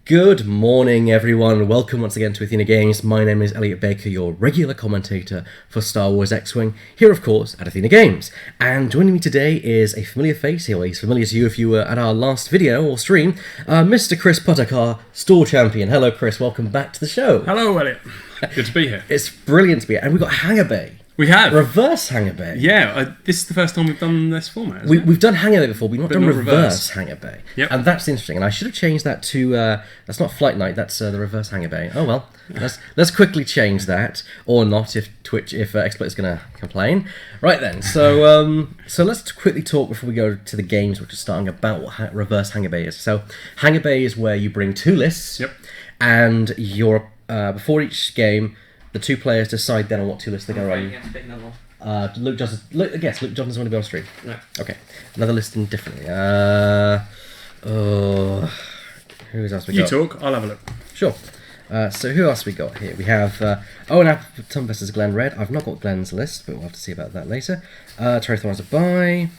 Good morning, everyone. Welcome once again to Athena Games. My name is Elliot Baker, your regular commentator for Star Wars X-Wing, here, of course, at Athena Games. And joining me today is a familiar face, or he's familiar to you if you were at our last video or stream, Mr. Chris Puttock, our store champion. Hello, Chris. Welcome back to the show. Hello, Elliot. Good to be here. It's brilliant to be here. And we've got Hangar Bay. We have. Reverse Hangar Bay. Yeah, this is the first time we've done this format, isn't it? We've done Hangar Bay before, we've not done reverse Hangar Bay. Yep. And that's interesting. And I should have changed that to, that's not Flight Night, that's the reverse Hangar Bay. Oh well, let's quickly change that. Or not, if Exploit's going to complain. Right then, so let's quickly talk before we go to the games, which are starting, about what reverse Hangar Bay is. So, Hangar Bay is where you bring two lists, Yep. and you're, before each game, the two players decide then on what two lists they're going to run. Luke Johnson's want to be on stream. No. Okay, another listing differently. Who else we got? You talk, I'll have a look. Sure. So who else we got here? We have Owen Appleton versus Glenn Red. I've not got Glenn's list, but we'll have to see about that later. Terry Thorne's a buy.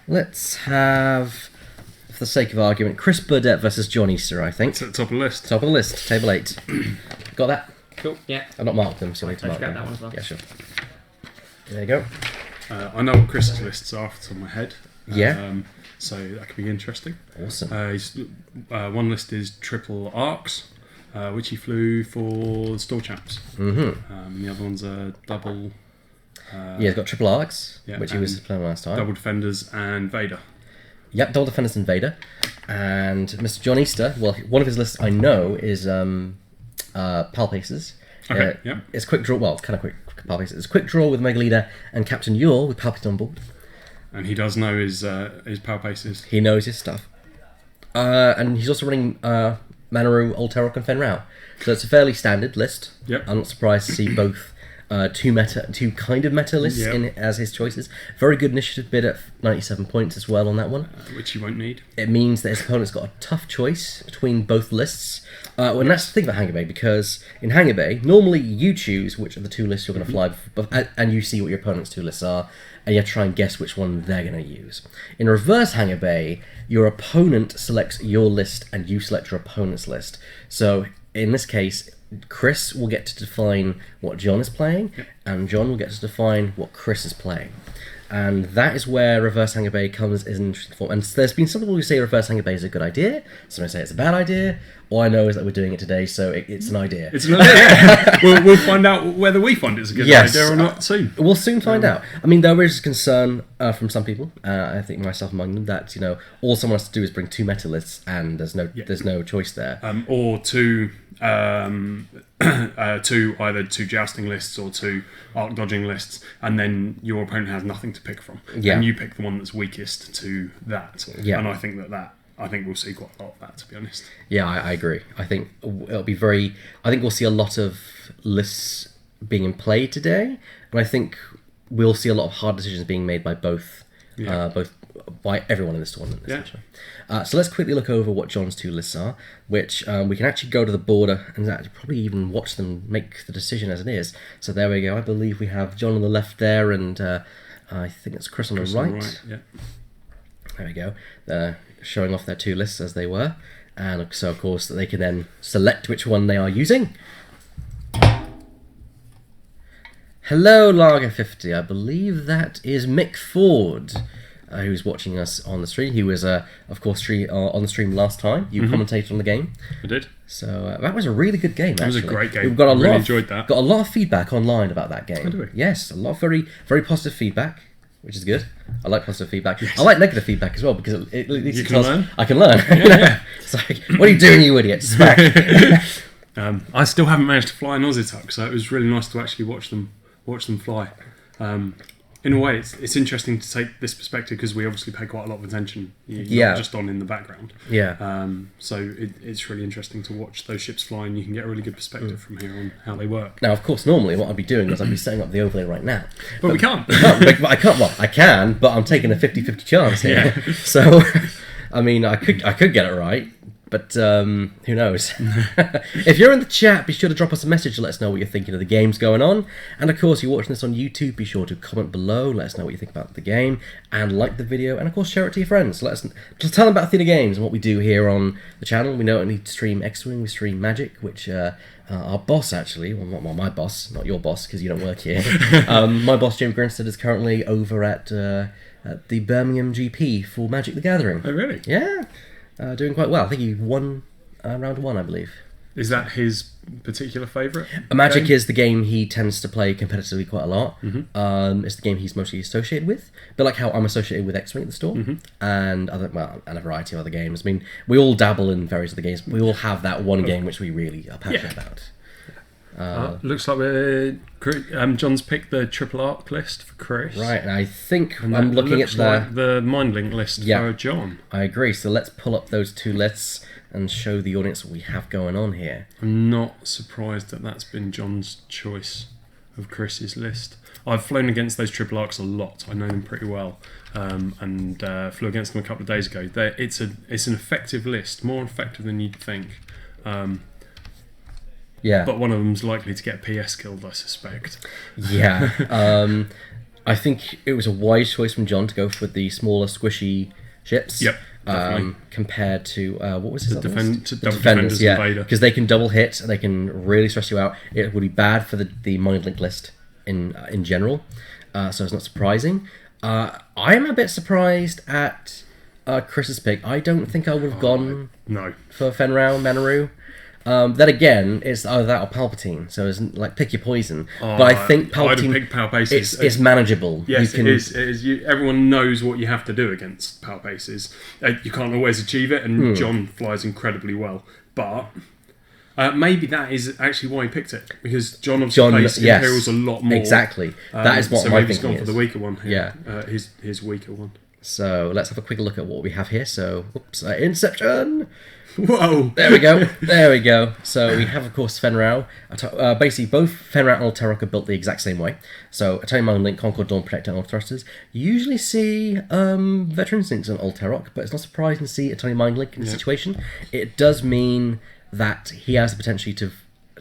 Let's have, for the sake of argument, Chris Burdett versus John Easter, I think. It's at the top of the list. Top of the list, table 8. Got that? Cool, yeah. I've not marked them, so I need to mark them. That one as well. Yeah, sure. There you go. I know what Chris's lists are off the top of my head. Yeah. So that could be interesting. Awesome. One list is triple arcs, which he flew for the store champs. Mm-hmm. The other one's a double. Yeah, he's got triple arcs, yeah, which he was playing last time. Double defenders and Vader. Yep, double defenders and Vader. And Mr. John Easter, well, one of his lists I know is Pal Paces. Okay, yeah. It's quick draw, well, it's kind of quick Pal Paces. It's quick draw with Mega Leader and Captain Yule with Palpatine on board. And he does know his power paces. He knows his stuff. And he's also running Manaru, Old Terror, and Fen Rao. So it's a fairly standard list. Yep. I'm not surprised to see both two kind of meta lists Yep. in as his choices. Very good initiative bid at 97 points as well on that one. Which you won't need. It means that his opponent's got a tough choice between both lists. And that's the thing about Hangar Bay, because in Hangar Bay, normally you choose which of the two lists you're going to fly, and you see what your opponent's two lists are, and you have to try and guess which one they're going to use. In reverse Hangar Bay, your opponent selects your list and you select your opponent's list. So in this case, Chris will get to define what John is playing, and John will get to define what Chris is playing. And that is where reverse Hangar Bay comes as an interesting form. And there's been some people who say reverse Hangar Bay is a good idea, some say it's a bad idea. All I know is that we're doing it today, so it's an idea. It's an idea, yeah. We'll find out whether we find it's a good idea or not soon. We'll soon find out. I mean, there is concern from some people, I think myself among them, that all someone has to do is bring two meta lists, and there's no choice there. Or two either two jousting lists or two arc dodging lists, and then your opponent has nothing to pick from. Yeah. And you pick the one that's weakest to that. Yeah. And I think I think we'll see quite a lot of that, to be honest. Yeah, I agree. I think it'll be I think we'll see a lot of lists being in play today, and I think we'll see a lot of hard decisions being made by both by everyone in this tournament, essentially. So let's quickly look over what John's two lists are, which we can actually go to the border and probably even watch them make the decision as it is. So there we go. I believe we have John on the left there, and I think it's Chris on the right. Yeah. There we go. They're showing off their two lists as they were, and so of course they can then select which one they are using. Hello, Lager 50. I believe that is Mick Ford, who's watching us on the stream. He was, of course, on the stream last time. You commentated on the game. I did. So that was a really good game. It was a great game. We've got Really enjoyed that. Got a lot of feedback online about that game. Oh, do we? Yes, a lot of very, very positive feedback, which is good. I like positive feedback. Yes. I like negative feedback as well, because at least you can learn. I can learn. Yeah. It's like, what are you doing, you idiot? Smack. I still haven't managed to fly an Aussie, so it was really nice to actually watch them fly. In a way, it's interesting to take this perspective, because we obviously pay quite a lot of attention, not just on in the background. Yeah. So it's really interesting to watch those ships fly, and you can get a really good perspective from here on how they work. Now, of course, normally what I'd be doing is I'd be setting up the overlay right now. But we can't. I can't. Well, I can, but I'm taking a 50-50 chance here. Yeah. So, I mean, I could get it right, But who knows? If you're in the chat, be sure to drop us a message to let us know what you're thinking of the games going on. And of course, you're watching this on YouTube, be sure to comment below, let us know what you think about the game, and like the video, and of course share it to your friends. Just tell them about Athena Games and what we do here on the channel. We not only stream X-Wing, we stream Magic, which our boss actually, well not my boss, not your boss because you don't work here. My boss James Grinstead is currently over at the Birmingham GP for Magic the Gathering. Oh really? Yeah. Doing quite well. I think he won round 1, I believe. Is that his particular favourite? Magic game? is the game he tends to play competitively quite a lot. It's the game he's mostly associated with. But like how I'm associated with X-Wing at the store, and and a variety of other games. I mean, we all dabble in various other games. We all have that one game which we really are passionate about. Looks like John's picked the triple arc list for Chris. Right, and I think I'm looking at the Mind Link list for John. I agree. So let's pull up those two lists and show the audience what we have going on here. I'm not surprised that that's been John's choice of Chris's list. I've flown against those triple arcs a lot. I know them pretty well, and flew against them a couple of days ago. It's an effective list, more effective than you'd think. Yeah. But one of them's likely to get PS killed, I suspect. Yeah. I think it was a wise choice from John to go for the smaller, squishy ships. Yep, definitely. Compared to, what was his other list? Double Defenders and Vader. Because they can double hit, and they can really stress you out. It would be bad for the Mind Link list in general, so it's not surprising. I am a bit surprised at Chris's pick. I don't think I would have gone for Fenrau, Manaru. Then again, it's either that or Palpatine, so it's like pick your poison. But I think Palpatine, pick Palpaces. It's manageable. Yes, it is. Everyone knows what you have to do against Palpaces. You can't always achieve it, and John flies incredibly well. But maybe that is actually why he picked it, because John obviously plays Imperials a lot more. Exactly. That is what my thinking is. So maybe he's gone for the weaker one here. Yeah. His weaker one. So let's have a quick look at what we have here. So, Inception! Whoa! There we go. There we go. So we have, of course, Fenrau. Basically, both Fenrau and Alterok are built the exact same way. So Atari Mind Link, Concord, Dawn, Protector, and All Thrusters. You usually see Veteran Instincts on Alterok, but it's not surprising to see Atari Mind Link in this situation. It does mean that he has the potential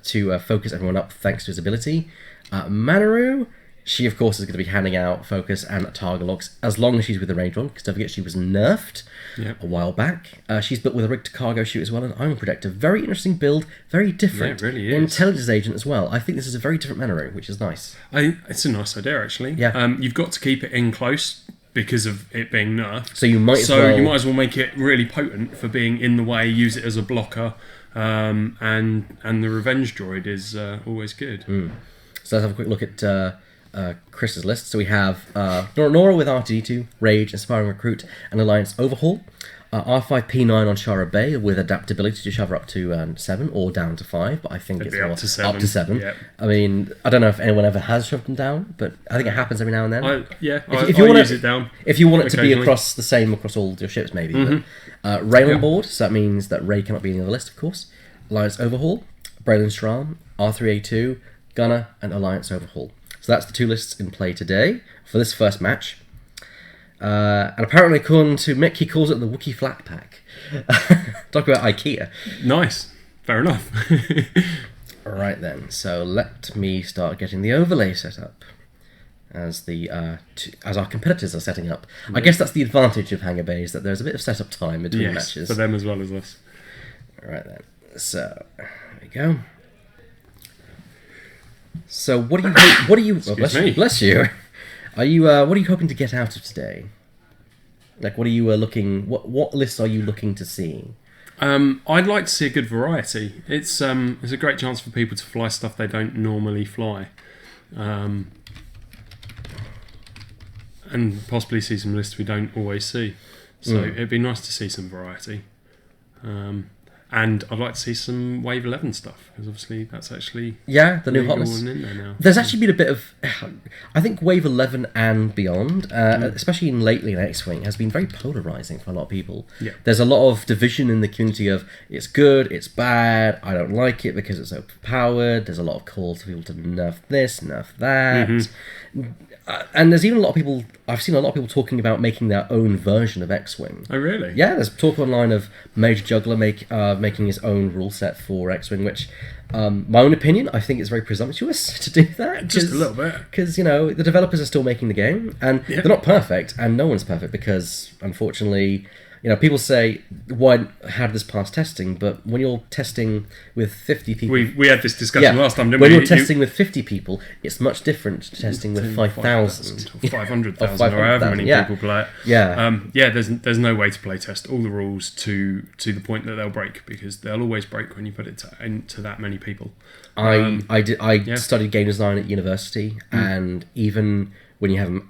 to focus everyone up thanks to his ability. Manaru, she, of course, is going to be handing out focus and target locks as long as she's with the range one, because don't forget she was nerfed a while back. She's built with a rigged cargo chute as well, and I'm a Protector. Very interesting build, very different. Yeah, it really is. Intelligence agent as well. I think this is a very different Manaru, which is nice. It's a nice idea, actually. Yeah. You've got to keep it in close because of it being nerfed. So you might as well make it really potent for being in the way, use it as a blocker, and the Revenge Droid is always good. So let's have a quick look at Chris's list. So we have Nora with R2D2, Rage, Inspiring Recruit, and Alliance Overhaul. R5P9 on Hangar Bay with adaptability to shove her up to 7 or down to 5, but I think it's more up to 7. Yep. I mean, I don't know if anyone ever has shoved them down, but I think it happens every now and then. If you want use it down. If you want it to be across the same across all your ships, maybe. But, Ray on board, so that means that Ray cannot be in the list, of course. Alliance Overhaul, Braylon Stram, R3A2, Gunner, and Alliance Overhaul. So that's the two lists in play today for this first match. And apparently, according to Mick, he calls it the Wookiee Flat Pack. Talk about IKEA. Nice. Fair enough. Alright then, so let me start getting the overlay set up as our competitors are setting up. Yeah. I guess that's the advantage of Hangar Bay, is that there's a bit of setup time between matches. For them as well as us. Alright then, so there we go. So what are you bless you. Are you what are you hoping to get out of today? Like, what are you what lists are you looking to see? I'd like to see a good variety. It's a great chance for people to fly stuff they don't normally fly. And possibly see some lists we don't always see. So it'd be nice to see some variety. And I'd like to see some Wave 11 stuff, because obviously that's actually the new legal hotness. and in there now. There's actually been a bit of, I think Wave 11 and beyond, especially lately in X-Wing, has been very polarizing for a lot of people. Yeah. There's a lot of division in the community of it's good, it's bad, I don't like it because it's overpowered. There's a lot of calls for people to nerf this, nerf that. And there's even a lot of people, I've seen a lot of people talking about making their own version of X-Wing. Oh, really? Yeah, there's talk online of Major Juggler making his own rule set for X-Wing, which, my own opinion, I think it's very presumptuous to do that. Just a little bit. Because, the developers are still making the game, and they're not perfect, and no one's perfect, because, unfortunately, people say, how did this pass testing? But when you're testing with 50 people... We had this discussion last time, didn't when we? When you're testing with 50 people, it's much different to testing with 5,000. Or 500,000, or however many people play it. Yeah. There's no way to play test all the rules to the point that they'll break, because they'll always break when you put it into that many people. I studied game design at university, and even when you have...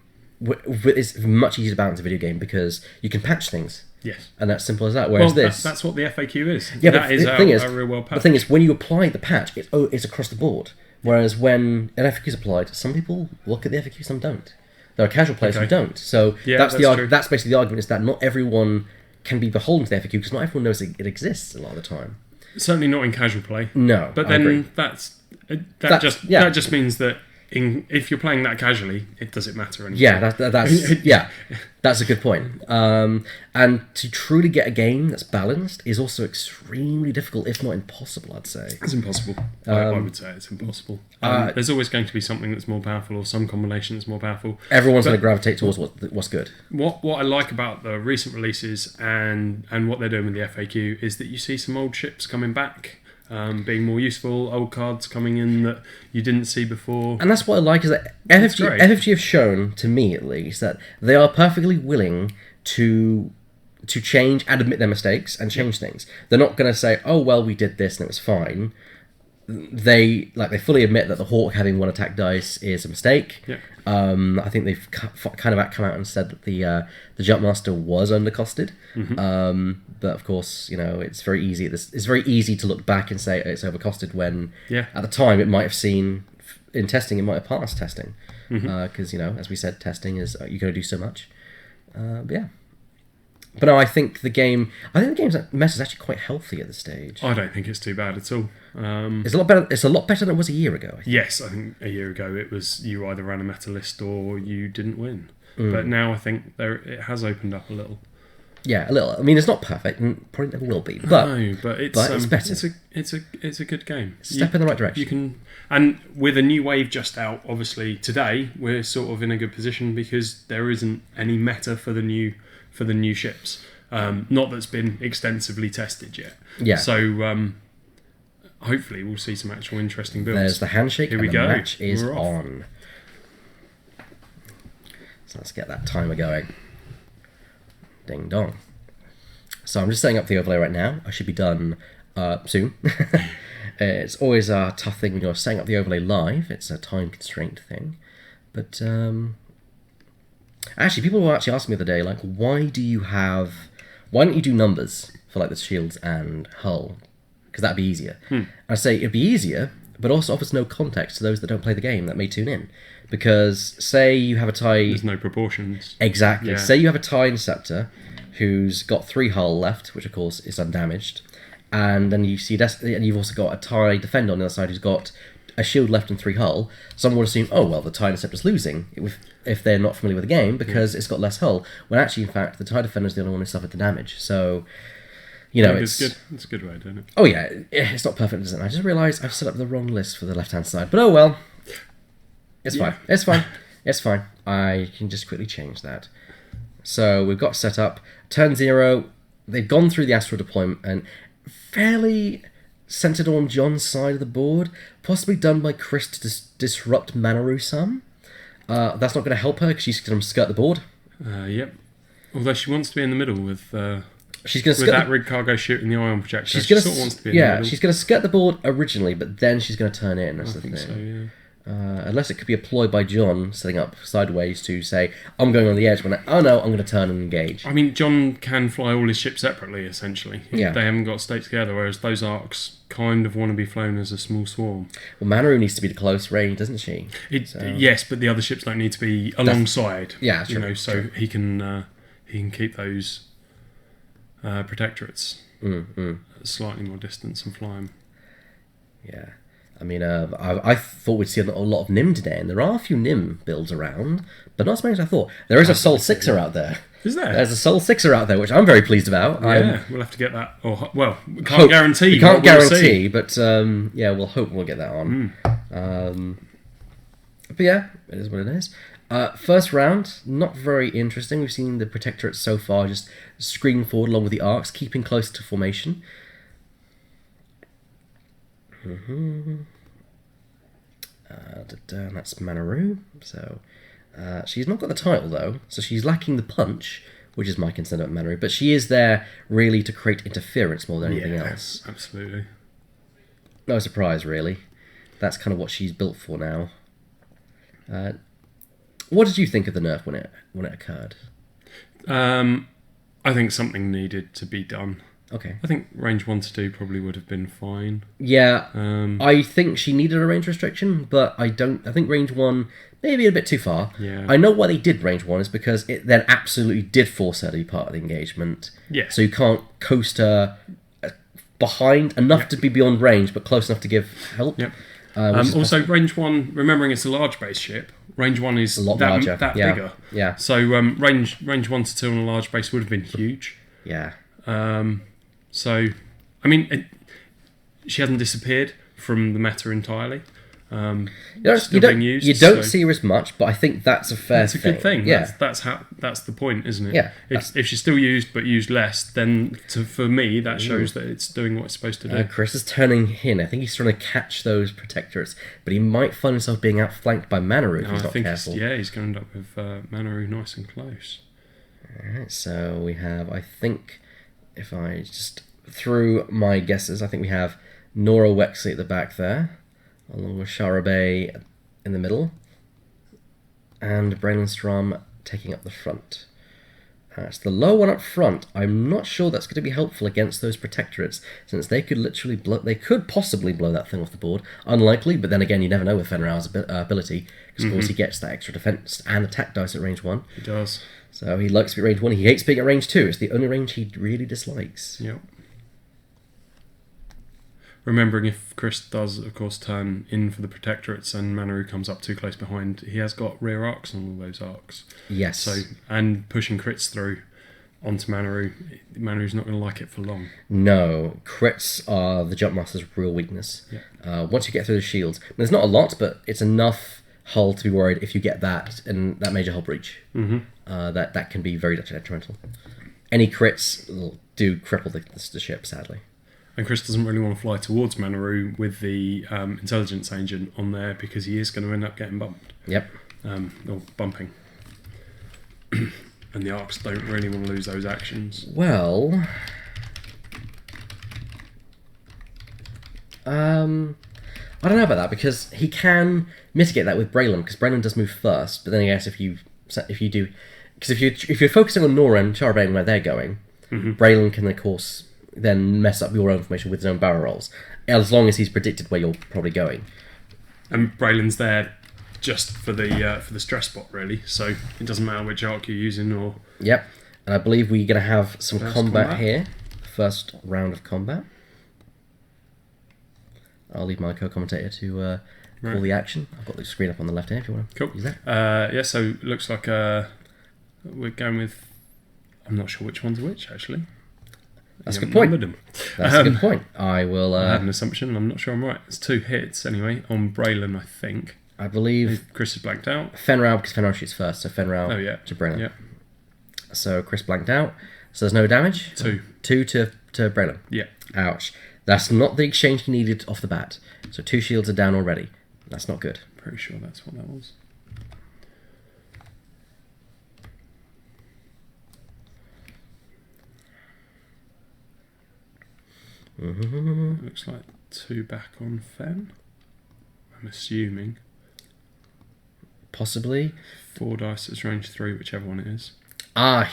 It's much easier to balance a video game, because you can patch things. Yes. And that's simple as that. Whereas that's what the FAQ is. Yeah, that is our real world patch. The thing is, when you apply the patch, it's across the board. Whereas when an FAQ is applied, some people look at the FAQ, some don't. There are casual players who don't. So that's basically the argument, is that not everyone can be beholden to the FAQ, because not everyone knows it exists a lot of the time. Certainly not in casual play. No, but then that just means that if you're playing that casually, does it matter anymore? Yeah, that's a good point. And to truly get a game that's balanced is also extremely difficult, if not impossible, I'd say. It's impossible. I would say it's impossible. There's always going to be something that's more powerful, or some combination that's more powerful. Everyone's going to gravitate towards what's good. What I like about the recent releases and what they're doing with the FAQ is that you see some old ships coming back. Being more useful, old cards coming in that you didn't see before. And that's what I like, is that FFG have shown, to me at least, that they are perfectly willing to change and admit their mistakes and change things. They're not going to say, oh, well, we did this and it was fine. They fully admit that the Hawk having one attack dice is a mistake. Yeah. I think they've kind of come out and said that the Jumpmaster was undercosted. But of course, it's very easy. It's very easy to look back and say it's overcosted when at the time it might have seen in testing, it might have passed testing, because as we said, testing is you're going to do so much. But no, I think the game's mess is actually quite healthy at this stage. I don't think it's too bad at all. It's a lot better. It's a lot better than it was a year ago. I think. Yes, I think a year ago it was you either ran a meta list or you didn't win. But now I think it has opened up a little. Yeah, a little. I mean, it's not perfect, and probably never will be. But it's better. It's a good game. Step in the right direction. You can, and with a new wave just out, obviously today we're sort of in a good position, because there isn't any meta for the new ships. Not that's been extensively tested yet. Yeah. So hopefully we'll see some actual interesting builds. There's the handshake. Here we and go. The match is on. So let's get that timer going. Ding dong. So I'm just setting up the overlay right now. I should be done soon. It's always a tough thing when you're setting up the overlay live. It's a time constraint thing. But actually, people were actually asking me the other day, why don't you do numbers for the shields and hull? Because that'd be easier. I say it'd be easier, but also offers no context to those that don't play the game that may tune in. Because say you have a TIE... There's no proportions. Exactly. Yeah. Say you have a TIE Interceptor who's got 3 hull left, which of course is undamaged, and then you see and you've also got a TIE Defender on the other side who's got a shield left and 3 hull. Someone would assume, oh well, the TIE Interceptor's losing if they're not familiar with the game, because it's got less hull. When actually, in fact, the TIE Defender's the only one who suffered the damage. So... it's good. It's a good way of doing it. Oh yeah, it's not perfect, is it? I just realised I've set up the wrong list for the left-hand side. But oh well. It's fine. It's fine. It's fine. I can just quickly change that. So we've got set up. Turn 0. They've gone through the astral deployment and fairly centered on John's side of the board. Possibly done by Chris to disrupt Manaru some. That's not going to help her because she's going to skirt the board. Yep. Although she wants to be in the middle with... She's going to with that rig cargo shooting the ion projector. She's going to sort of wants to be in the middle. she's going to skirt the board originally, but then she's going to turn in. That's the thing. So, yeah. Unless it could be a ploy by John setting up sideways to say, I'm going on the edge, when oh no, I'm going to turn and engage. I mean, John can fly all his ships separately, essentially. Yeah. They haven't got to stay together, whereas those arcs kind of want to be flown as a small swarm. Well, Manaru needs to be the close range, doesn't she? Yes, but the other ships don't need to be alongside. Yeah, you true, know, so true. he can keep those protectorates at slightly more distance and fly them. Yeah. I mean, I thought we'd see a lot of Nim today, and there are a few Nim builds around, but not as many as I thought. There is a Soul Sixer out there. Is there? There's a Soul Sixer out there, which I'm very pleased about. Yeah, we'll have to get that. Or well, we can't guarantee. We can't guarantee, but yeah, we'll hope we'll get that on. But yeah, it is what it is. First round, not very interesting. We've seen the Protectorates so far just screen forward along with the arcs, keeping close to formation. That's Manaru. So she's not got the title though, so she's lacking the punch, which is my concern about Manaru. But she is there really to create interference more than anything else. Absolutely. No surprise, really. That's kind of what she's built for now. What did you think of the nerf when it occurred? I think something needed to be done. Okay. I think range 1 to 2 probably would have been fine. Yeah, I think she needed a range restriction, but I think range 1 maybe a bit too far. Yeah. I know why they did range 1 is because it then absolutely did force her to be part of the engagement. Yeah. So you can't coast her behind enough to be beyond range, but close enough to give help. Yep. Also, range 1, remembering it's a large base ship, range 1 is a lot larger. Bigger. Yeah. So range 1 to 2 on a large base would have been huge. Yeah. So, I mean, she hasn't disappeared from the meta entirely. Still being used. You don't see her as much, but I think that's a fair That's a good thing. Yeah. That's the point, isn't it? Yeah. If she's still used but used less, then for me that shows that it's doing what it's supposed to do. Chris is turning in. I think he's trying to catch those protectorates, but he might find himself being outflanked by Manaru if he's not careful. He's going to end up with Manaru nice and close. Alright, so we have, I think, if I just through my guesses, I think we have Nora Wexley at the back there, along with Shara Bay in the middle, and Braylon Strom taking up the front. It's the low one up front. I'm not sure that's going to be helpful against those protectorates, since they could possibly blow that thing off the board. Unlikely, but then again, you never know with Fenrir's ability, because of course he gets that extra defense and attack dice at range 1. He does. So he likes to be at range 1. He hates being at range 2. It's the only range he really dislikes. Yep. Remembering if Chris does, of course, turn in for the protectorates and Manaru comes up too close behind, he has got rear arcs on all those arcs. Yes. So, and pushing crits through onto Manaru, Manaru's not going to like it for long. No, crits are the Jumpmaster's real weakness. Yeah. Once you get through the shields, there's not a lot, but it's enough hull to be worried if you get that and that major hull breach. That can be very detrimental. Any crits do cripple the ship, sadly. And Chris doesn't really want to fly towards Manaru with the intelligence agent on there because he is going to end up getting bumped. Yep. Or bumping. And the arcs don't really want to lose those actions. Well, I don't know about that because he can mitigate that with Braylon because Braylon does move first. But then I guess if you do, because if you're focusing on Nora and Charbay and where they're going, Braylon can of course then mess up your own formation with his own barrel rolls, as long as he's predicted where you're probably going. And Braylon's there just for the stress spot, really. So it doesn't matter which arc you're using or. Yep, and I believe we're going to have some combat here. First round of combat. I'll leave my co-commentator to call the action. I've got the screen up on the left here if you want to use that. Yeah, so looks like we're going with. I'm not sure which one's which actually. That's a good point. That's a good point. I will. I had an assumption. I'm not sure I'm right. It's 2 hits anyway on Braylon, I think. I believe Chris is blanked out. Fenrir, because Fenrir shoots first, so Fenrir to Braylon. Yeah. So Chris blanked out. So there's no damage. 2. 2 to Braylon. Yeah. Ouch. That's not the exchange he needed off the bat. So 2 shields are down already. That's not good. Pretty sure that's what that was. Looks like 2 back on Fen. I'm assuming. Possibly. 4 dice is range 3, whichever one it is.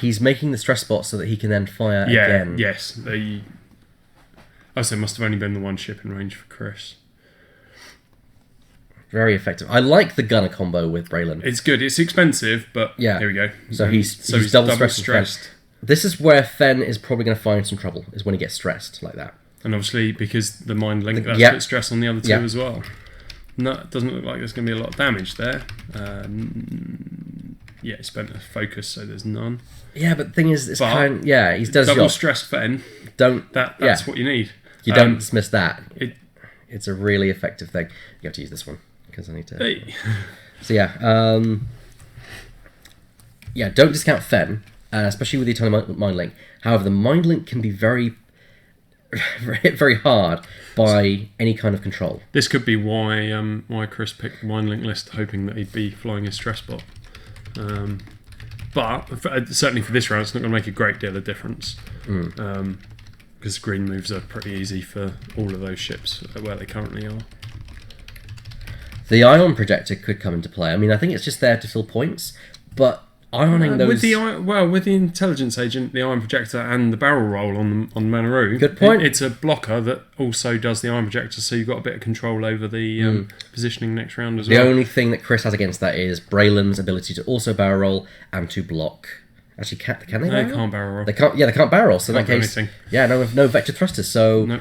He's making the stress spot so that he can then fire again. Yes. So it must have only been the one ship in range for Chris. Very effective. I like the gunner combo with Braylon. It's good. It's expensive, but Yeah. here we go. So he's double stressed. This is where Fen is probably going to find some trouble, is when he gets stressed like that. And obviously, because the mind link, that's Yep. put stress on the other two Yep. as well. No, it doesn't look like there's going to be a lot of damage there. He spent a focus, so there's none. Yeah, but the thing is, he's does double job. stressed Fen. That's what you need. You don't dismiss that. It's a really effective thing. You have to use this one because I need to. Hey. So don't discount Fen, especially with the Eternal Mind Link. However, the Mind Link can be very, very hard by any kind of control. This could be why Chris picked the Mind Link list, hoping that he'd be flying a stress bot. But certainly for this round, it's not going to make a great deal of difference. Because green moves are pretty easy for all of those ships where they currently are. The ion projector could come into play. I mean, I think it's just there to fill points, but ioning those... With the intelligence agent, the ion projector, and the barrel roll on Manaroo, good point. It's a blocker that also does the ion projector, so you've got a bit of control over the positioning next round as well. The only thing that Chris has against that is Braylon's ability to also barrel roll and to block. Actually, can they? No, they can't barrel roll. They can't. Yeah, they can't barrel roll. So in that case, anything. No vector thrusters. So no.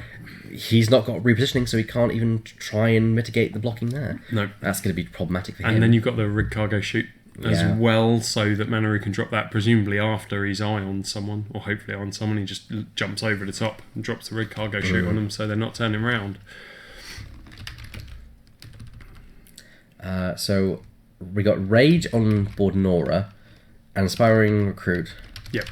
He's not got repositioning, so he can't even try and mitigate the blocking there. No, that's going to be problematic for him. And then you've got the rig cargo chute as well, so that Manaroo can drop that presumably after he's ioned someone, or hopefully ioned someone. He just jumps over the top and drops the rig cargo chute on them, so they're not turning around. So we got Rage on board Nora and Inspiring Recruit. Yep.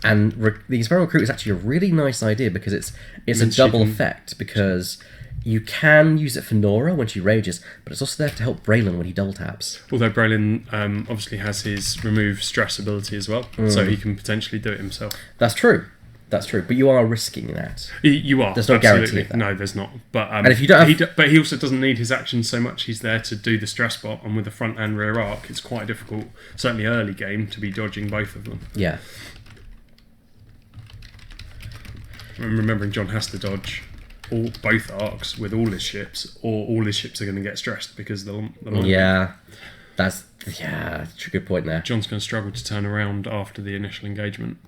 And the Inspiring Recruit is actually a really nice idea because it's a double effect, because you can use it for Nora when she rages, but it's also there to help Braylon when he double taps. Although Braylon obviously has his remove stress ability as well, so he can potentially do it himself. That's true. But you are risking that. You are. There's no guarantee of that. No, there's not. But and if you don't but he also doesn't need his action so much. He's there to do the stress bot, and with the front and rear arc, it's quite difficult, certainly early game, to be dodging both of them. Yeah. I'm remembering John has to dodge both arcs with all his ships, or all his ships are going to get stressed because the that's a good point there. John's going to struggle to turn around after the initial engagement.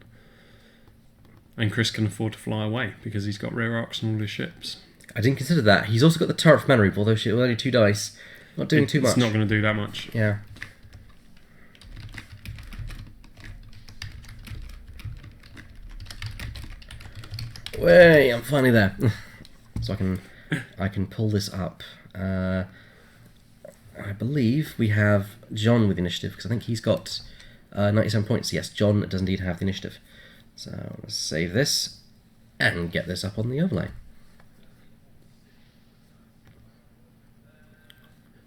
And Chris can afford to fly away because he's got rear arcs on all his ships. I didn't consider that. He's also got the turret for Manaroo, although she with only 2 dice. Not doing too much. It's not going to do that much. Yeah. Way, I'm finally there. So I can pull this up. I believe we have John with initiative, because I think he's got 97 points. Yes, John does indeed have the initiative. So let's save this and get this up on the overlay.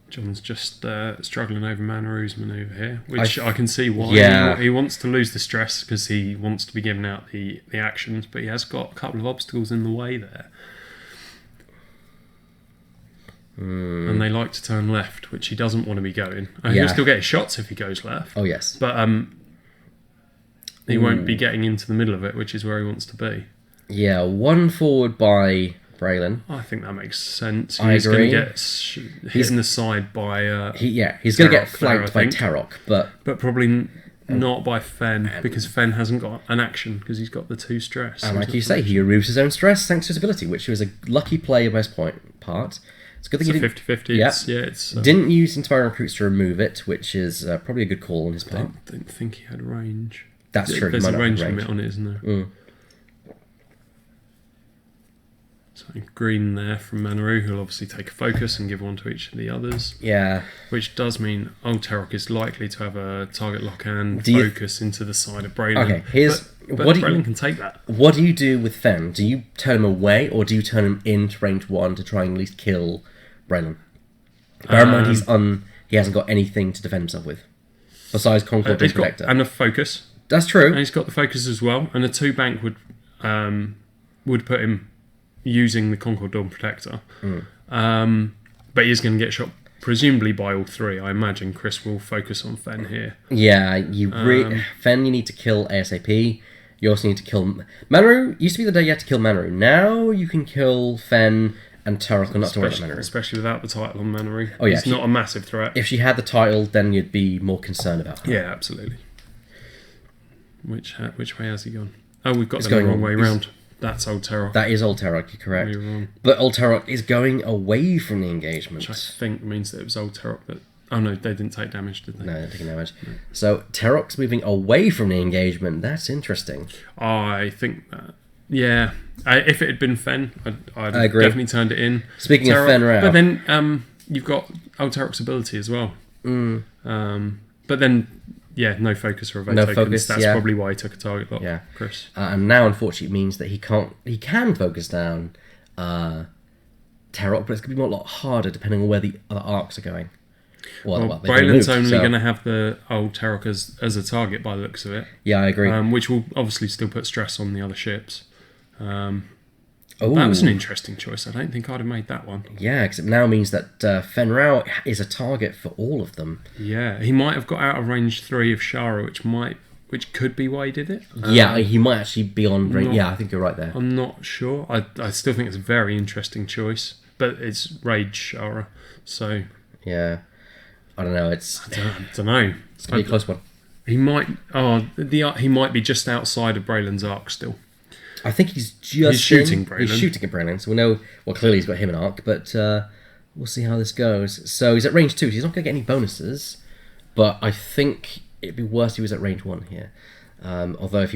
John's just struggling over Manaroo's manoeuvre here, which I can see why. He wants to lose the stress because he wants to be giving out the actions, but he has got a couple of obstacles in the way there. And they like to turn left, which he doesn't want to be going. He'll still get his shots if he goes left. Oh, yes. But he won't be getting into the middle of it, which is where he wants to be. Yeah, 1 forward by Braylon. I think that makes sense. He's going to get hit in the side by... he's going to get flanked by Tarok, but probably not by Fen, because Fen hasn't got an action, because he's got the 2 stress. And like you say, he removes his own stress thanks to his ability, which was a lucky play by his part. It's a good thing he didn't... 50-50. Didn't use Inspiring Recruits to remove it, which is probably a good call on his part. I don't think he had range. That's true. There's a range limit on it, isn't there? So green there from Manaroo, who'll obviously take a focus and give one to each of the others. Yeah. Which does mean Tarok is likely to have a target lock and focus into the side of Braylon. Okay, but Braylon can take that. What do you do with Fen? Do you turn him away, or do you turn him into range 1 to try and at least kill Braylon? Bear in mind he hasn't got anything to defend himself with. Besides Concord he's Protector. And a focus. That's true. And he's got the focus as well. And a 2 bank would put him using the Concord Dawn Protector. But he is going to get shot presumably by all three. I imagine Chris will focus on Fen here. Yeah, Fen you need to kill ASAP. You also need to kill... Manaru, used to be the day you had to kill Manaru. Now you can kill Fen and Turok and not to worry about Manaru. Especially without the title on Manaru. Oh, yeah. It's not a massive threat. If she had the title, then you'd be more concerned about her. Yeah, absolutely. Which way has he gone? Oh, we've got the wrong way round. That's Old Turok. That is Old Turok, you're correct. You're wrong. But Old Turok is going away from the engagement. Which I think means that it was Old Turok that... Oh no, they didn't take damage, did they? No, they didn't take damage. No. So Turok's moving away from the engagement. That's interesting. I think that... Yeah. If it had been Fen, I'd I agree. definitely turned it in. Speaking Turok, of Fen Rao... But then you've got Old Turok's ability as well. But then... Yeah, no focus or evade no tokens. Focus, That's probably why he took a target lock, Chris. And now, unfortunately, it means that he can focus down Turok, but it's going to be a lot harder depending on where the other arcs are going. Well, Braylon's only going to have the Old Turok as a target by the looks of it. Yeah, I agree. Which will obviously still put stress on the other ships. That was an interesting choice. I don't think I'd have made that one. Yeah, because it now means that Fen Rao is a target for all of them. Yeah, he might have got out of range 3 of Shara, which could be why he did it. Yeah, he might actually be on range. Yeah, I think you're right there. I'm not sure. I still think it's a very interesting choice, but it's Rage Shara, so... Yeah, I don't know. I don't know. It's going to be a close one. He might... he might be just outside of Braylon's arc still. I think he's shooting Braylon. He's shooting at Braylon, so we know... Well, clearly he's got him an arc, but we'll see how this goes. So he's at range 2, so he's not going to get any bonuses, but I think it'd be worse if he was at range 1 here. Although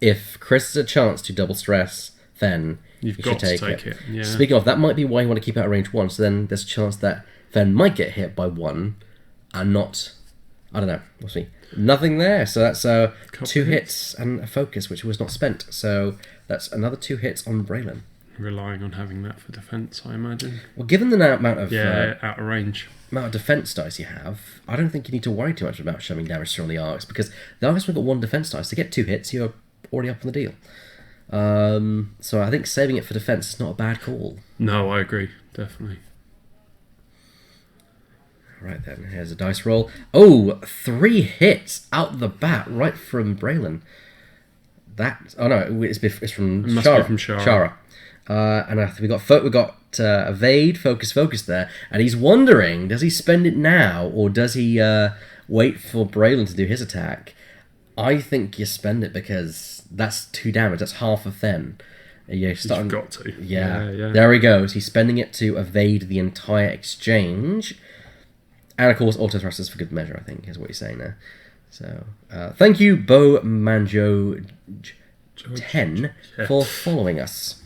if Chris has a chance to double stress, then you should take it. Yeah. Speaking of, that might be why you want to keep out at range 1, so then there's a chance that Fen might get hit by 1 and not... I don't know. We'll see. Nothing there. So that's 2 hits and a focus, which was not spent. So that's another 2 hits on Braylon. Relying on having that for defense, I imagine. Well, given the amount of out of range, amount of defense dice you have, I don't think you need to worry too much about shoving damage through on the arcs, because the arcs have got 1 defense dice. To get 2 hits, you're already up on the deal. So I think saving it for defense is not a bad call. No, I agree, definitely. Right then, here's a dice roll. Oh, 3 hits out the bat right from Braylon. It's from it must Shara. Be from Shara. And we got evade, focus there, and he's wondering, does he spend it now or does he wait for Braylon to do his attack? I think you spend it because that's 2 damage. That's half of Fen. You've got to. Yeah. There he goes. He's spending it to evade the entire exchange. And of course, auto thrusters for good measure, I think, is what you're saying there. So, thank you, Bo Manjo 10, for following us.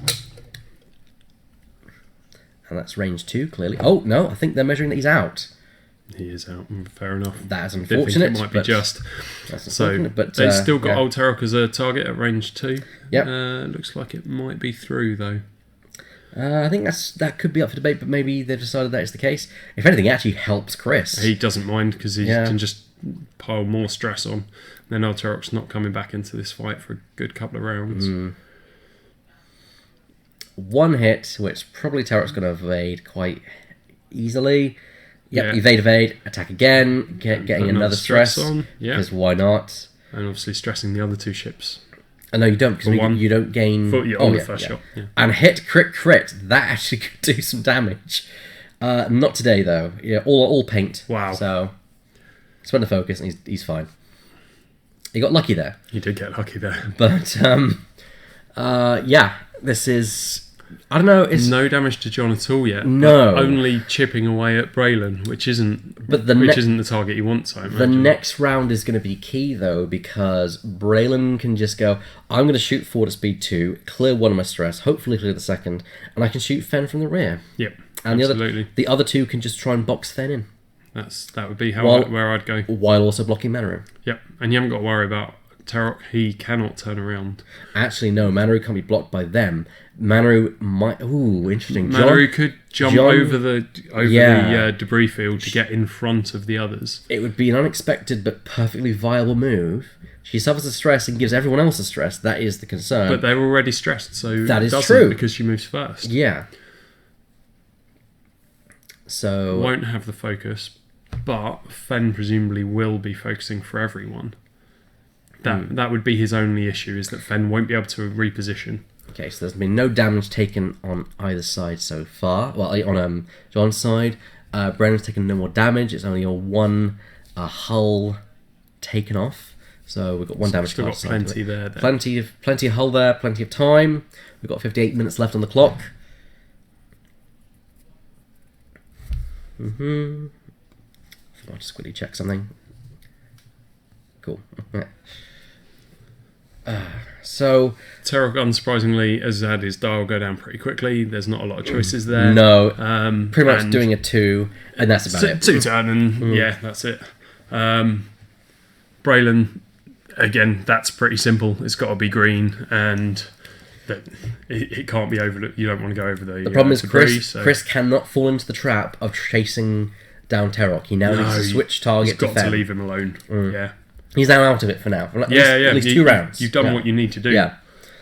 And that's range 2, clearly. Oh, no, I think they're measuring that he's out. He is out. Fair enough. That is unfortunate. It might be just. So, but they've still got Old Turok as a target at range 2. Yep. Looks like it might be through, though. I think that could be up for debate, but maybe they've decided that is the case. If anything, it actually helps Chris. He doesn't mind because he can just pile more stress on. Then Old Turok's not coming back into this fight for a good couple of rounds. 1 hit, which probably Turok's going to evade quite easily. Yep, evade, attack again, getting another stress on. Because why not? And obviously stressing the other 2 ships. No, you don't, because you don't gain... on the first shot. Yeah. And hit, crit. That actually could do some damage. Not today, though. Yeah, all paint. Wow. So, spend the focus, and he's fine. He got lucky there. He did get lucky there. But, this is... I don't know. It's no damage to John at all yet. No, only chipping away at Braylon, which isn't the target he wants. I imagine. The next round is going to be key though, because Braylon can just go, I'm going to shoot forward at speed 2, clear 1 of my stress, hopefully clear the second, and I can shoot Fen from the rear. Yep, and absolutely. The other 2 can just try and box Fen in. That would be where I'd go, while also blocking Manaru. Yep, and you haven't got to worry about Turok. He cannot turn around. Actually, no, Manaru can't be blocked by them. Manaru might... Ooh, interesting. Manaru could jump over the debris field to get in front of the others. It would be an unexpected but perfectly viable move. She suffers a stress and gives everyone else a stress. That is the concern. But they're already stressed, so that is true because she moves first. Yeah. So won't have the focus, but Fen presumably will be focusing for everyone. That would be his only issue, is that Fen won't be able to reposition. okay, so there's been no damage taken on either side so far. Well, on John's side, Brennan's taken no more damage. It's only a one hull taken off. So we've got one damage. Still got plenty there. Plenty of hull there. Plenty of time. We've got 58 minutes left on the clock. I'll just quickly check something. Cool. So Terok, unsurprisingly, has had his dial go down pretty quickly. There's not a lot of choices there. No, pretty much doing a 2, and that's about it. 2 turn, and yeah, that's it. Braylon, again, that's pretty simple. It's got to be green, and that it can't be over. You don't want to go over the. The problem is debris, Chris cannot fall into the trap of chasing down Terok. He now needs to switch target. He's got to to leave him alone. Yeah. He's now out of it for now. At least 2 rounds. You've done what you need to do. Yeah.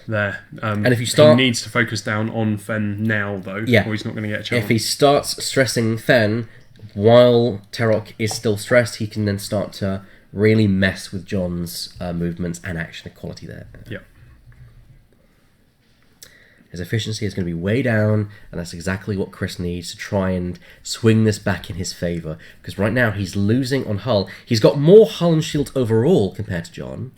There. And if you start, he needs to focus down on Fen now, though, or he's not going to get a chance. If he starts stressing Fen while Terok is still stressed, he can then start to really mess with John's movements and action equality there. Yep. His efficiency is going to be way down, and that's exactly what Chris needs to try and swing this back in his favour. Because right now he's losing on hull. He's got more hull and shield overall compared to John,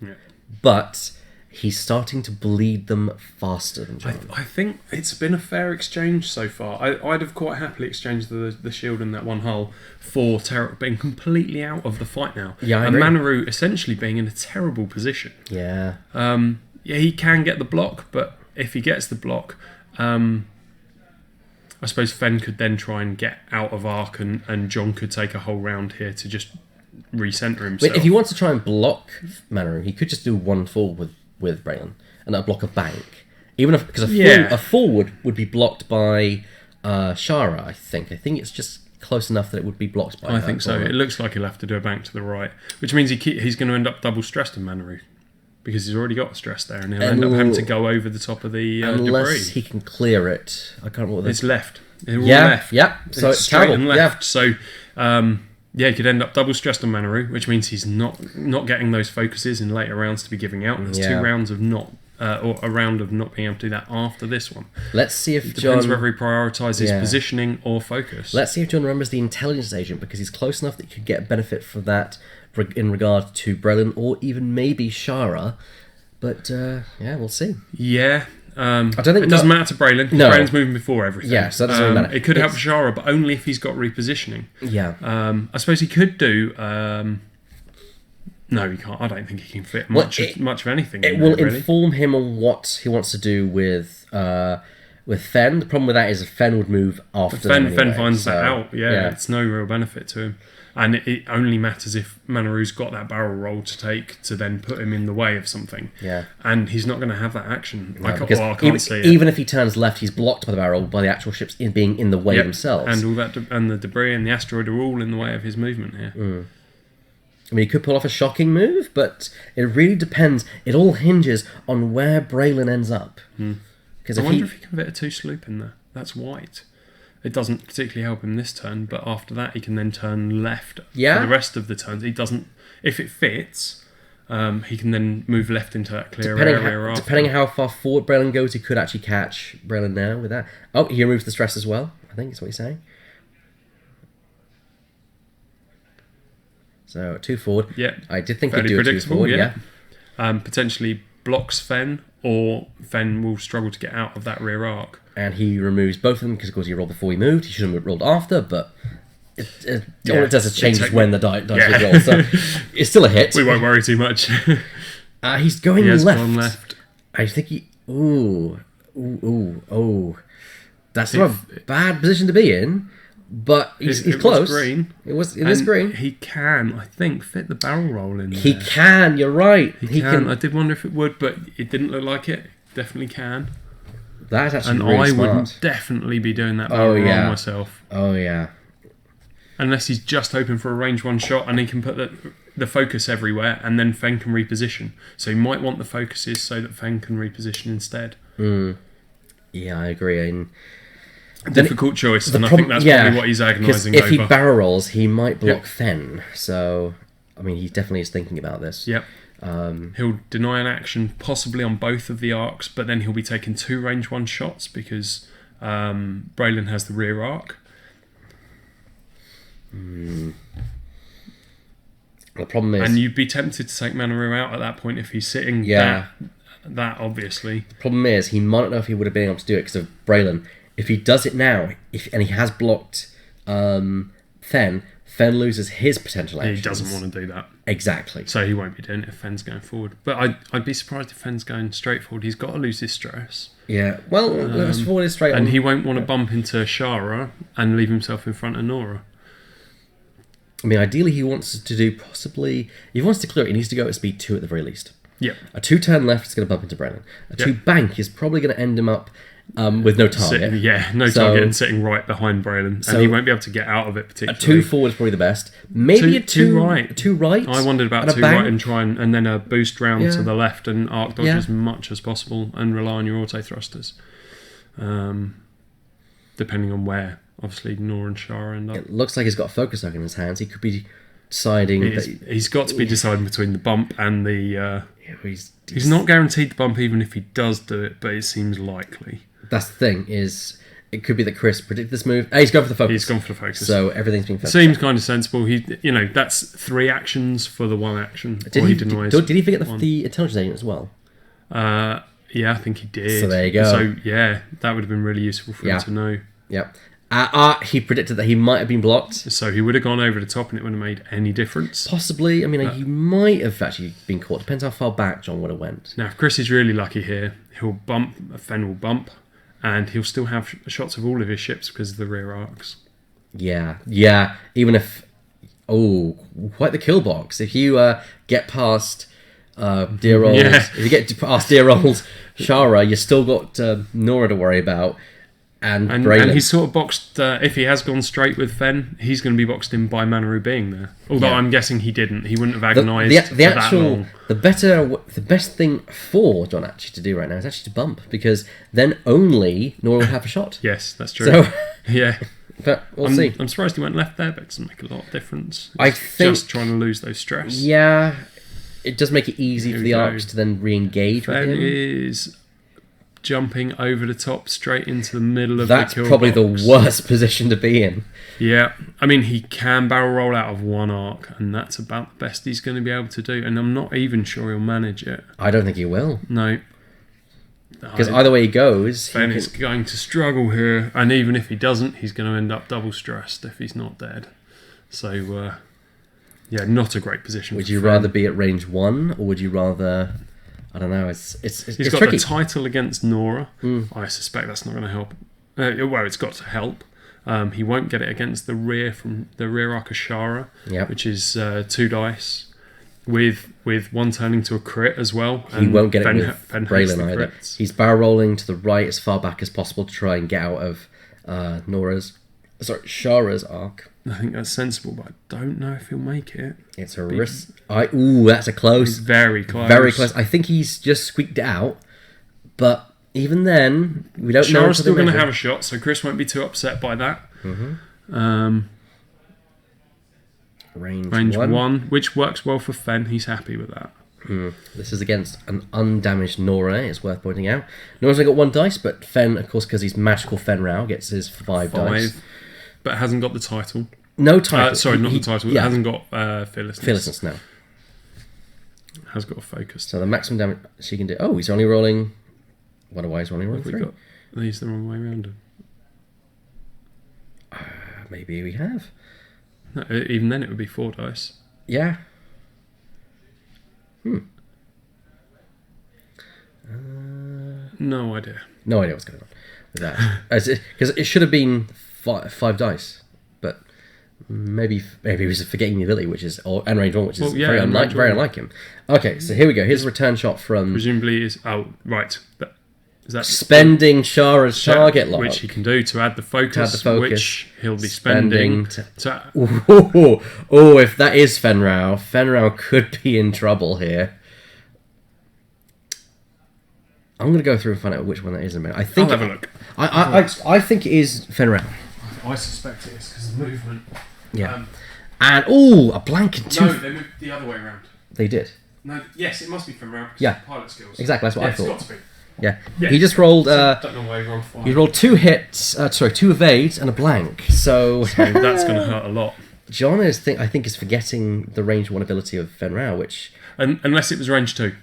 but he's starting to bleed them faster than John. I think it's been a fair exchange so far. I'd have quite happily exchanged the shield and that one hull for Terok being completely out of the fight now. Yeah, I and agree. Manaru essentially being in a terrible position. Yeah. Yeah, he can get the block, but if he gets the block, I suppose Fen could then try and get out of arc, and John could take a whole round here to just recenter himself. But if he wants to try and block Manaru, he could just do 1 full with Braylon, and that'll block a bank. Even if, because a full would be blocked by Shara, I think. I think it's just close enough that it would be blocked by I think so. It looks like he'll have to do a bank to the right, which means he's going to end up double stressed in Manaru, because he's already got stress there, and he'll end up having to go over the top of the unless debris. he can clear it. I can't remember what It's left. They're all left. Yeah. So it's straight terrible. and left. So he could end up double stressed on Manaru, which means he's not getting those focuses in later rounds to be giving out. There's 2 rounds of not, or a round of not being able to do that after this one. Let's see if It John depends whether he prioritises positioning or focus. Let's see if John remembers the intelligence agent, because he's close enough that he could get benefit for that in regard to Braylon or even maybe Shara. But we'll see. Yeah. I don't think it doesn't matter to Braylon. No. Braylon's moving before everything. Yeah, so that doesn't really matter. It could help Shara, but only if he's got repositioning. Yeah. I suppose he could do. No, he can't. I don't think he can fit much of anything. It will inform him on what he wants to do with Fen. The problem with that is if Fen would move after Fen anyway, finds that out. Yeah, it's no real benefit to him. And it only matters if Manaru's got that barrel roll to take to then put him in the way of something. Yeah. And he's not going to have that action. No, I can't see it. Even if he turns left, he's blocked by the barrel by the actual ships being in the way themselves. And all that, and the debris and the asteroid are all in the way of his movement here. I mean, he could pull off a shocking move, but it really depends. It all hinges on where Braylon ends up. I wonder if he can fit a 2 sloop in there. That's white. It doesn't particularly help him this turn, but after that he can then turn left for the rest of the turns. He doesn't. If it fits, he can then move left into that clear area. Depending how far forward Braylon goes, he could actually catch Braylon now with that. Oh, he removes the stress as well, I think is what he's saying. So 2 forward. Yeah. I did think he'd do a 2 forward. Yeah. Potentially blocks Fen, or Fen will struggle to get out of that rear arc. And he removes both of them because, of course, he rolled before he moved. He shouldn't have rolled after, but all it does is change when the dice roll. So it's still a hit. We won't worry too much. He's going he has left. Gone left. I think he. Ooh. That's not a bad position to be in, but he's close. Was green. It is green. He can, I think, fit the barrel roll in there. He can. You're right. He can. I did wonder if it would, but it didn't look like it. Definitely can. That's actually and really I smart. Would definitely be doing that barrel roll myself. Oh yeah. Unless he's just hoping for a range 1 shot and he can put the focus everywhere, and then Fen can reposition. So he might want the focuses so that Fen can reposition instead. Yeah, I agree. Difficult choice, and I problem- think that's yeah, probably what he's Because agonising if over. he barrel rolls, he might block Yep. Fen. So, I mean, he definitely is thinking about this. Yep. He'll deny an action, possibly on both of the arcs, but then he'll be taking 2 range 1 shots because Braylon has the rear arc. The problem is, And you'd be tempted to take Manaru out at that point if he's sitting Yeah. that obviously. he might not know if he would have been able to do it because of Braylon. If he does it now, and he has blocked Fen loses his potential actions. He doesn't want to do that. Exactly. So he won't be doing it if Fen's going forward. But I'd be surprised if Fen's going straight forward. He's got to lose his stress. Yeah. Well, let's forward it straight on. And he won't want to bump into Shara and leave himself in front of Nora. I mean, ideally, he wants to do possibly. If he wants to clear it, he needs to go at speed 2 at the very least. Yep. A 2 turn left is going to bump into Brennan. A 2 bank is probably going to end him up with no target. No target, and sitting right behind Braylon. And he won't be able to get out of it A particularly. 2 forward is probably the best. Maybe a 2 right. 2 right. I wondered about and a 2 bank. right and try and then a boost round Yeah. to the left and arc dodge Yeah. as much as possible and rely on your auto thrusters. Depending on where, obviously, Nora and Shara end up. It looks like he's got a focus hook in his hands. He could be deciding He's got to be deciding between the bump and the... he's He's not guaranteed the bump even if he does do it, but it seems likely. That's the thing, is it could be that Chris predicted this move. He's gone for the focus. He's gone for the focus. So everything's been focused. Seems kind of sensible. That's 3 actions for the 1 action. Did or he denies did he forget one. the intelligence agent as well? Yeah, I think he did. So there you go. So yeah, that would have been really useful for him to know. Yeah. He predicted that he might have been blocked. So he would have gone over the top and it wouldn't have made any difference. Possibly. I mean, he might have actually been caught. Depends how far back John would have went. Now, if Chris is really lucky here, he'll bump, Fen will bump, and he'll still have shots of all of his ships because of the rear arcs. Yeah. Even if... Oh, quite the kill box. If you get past dear old... Yeah. If you get past dear old Shara, you've still got Nora to worry about. And he's sort of boxed, if he has gone straight with Fen, he's going to be boxed in by Manaru being there. Although I'm guessing he didn't. He wouldn't have agonised the for actual, that long. The best thing for John actually to do right now is actually to bump, because then only Nora will have a shot. Yes, that's true. So, yeah. But we'll see. I'm surprised he went left there, but it doesn't make a lot of difference. I It's think... just trying to lose those stress. Yeah, it does make it easy Here for we the go. arcs to then re-engage with Fen him. is jumping over the top straight into the middle of That's the kill probably box. the worst position to be in. Yeah, I mean, he can barrel roll out of 1 arc, and that's about the best he's going to be able to do. And I'm not even sure he'll manage it. I don't think he will. No. Because either way he goes... Fen is going to struggle here, and even if he doesn't, he's going to end up double stressed if he's not dead. So, yeah, not a great position. Would for you Fen. rather be at range 1, or would you rather... I don't know, it's He's got tricky. the title against Nora. I suspect that's not going to help. Well, it's got to help. He won't get it against the rear arc of Shara, which is 2 dice, with 1 turning to a crit as well. He won't get it with Fen hates Braylon the either. crits. He's barrel rolling to the right as far back as possible to try and get out of Shara's arc. I think that's sensible, but I don't know if he'll make it. It's a risk. That's a close. He's very close. Very close. I think he's just squeaked it out, but even then, we don't know. Shara's still going to have a shot, so Chris won't be too upset by that. Range 1, which works well for Fen. He's happy with that. This is against an undamaged Nora, it's worth pointing out. Nora's only got 1 dice, but Fen, of course, because he's magical Fen Rao, gets his 5 dice. But hasn't got the title. No title. Sorry, not the title. Yeah. It hasn't got fearlessness. Fearlessness now. Has got a focus. So the maximum damage she can do... Oh, he's only rolling... Wonder why he's only rolling 3. We got these the wrong way around. Maybe we have. No, even then, it would be 4 dice. Yeah. No idea. No idea what's going on with that. Because it should have been 5 dice, but maybe he was forgetting the ability, which is and range 1, which is very unlike him. Okay, so here we go. Here's a return shot from Presumably is right. Is that spending Shara's target lock, which he can do to add the focus, which he'll be spending to if that is Fenrau could be in trouble here. I'm going to go through and find out which one that is in a minute. I think I'll have a look. I think it is Fenrir. I suspect it is because of the movement. Yeah. And a blanket too. No, they moved the other way around. They did. No, yes, it must be from around. Yeah. Pilot skills. Exactly. That's what I thought. It's got to be. Yeah. Yeah. He just rolled. Don't know why he rolled 5. He rolled 2 hits. 2 evades and a blank. So that's going to hurt a lot. John I think is forgetting the range 1 ability of Fenrir, which unless it was range 2.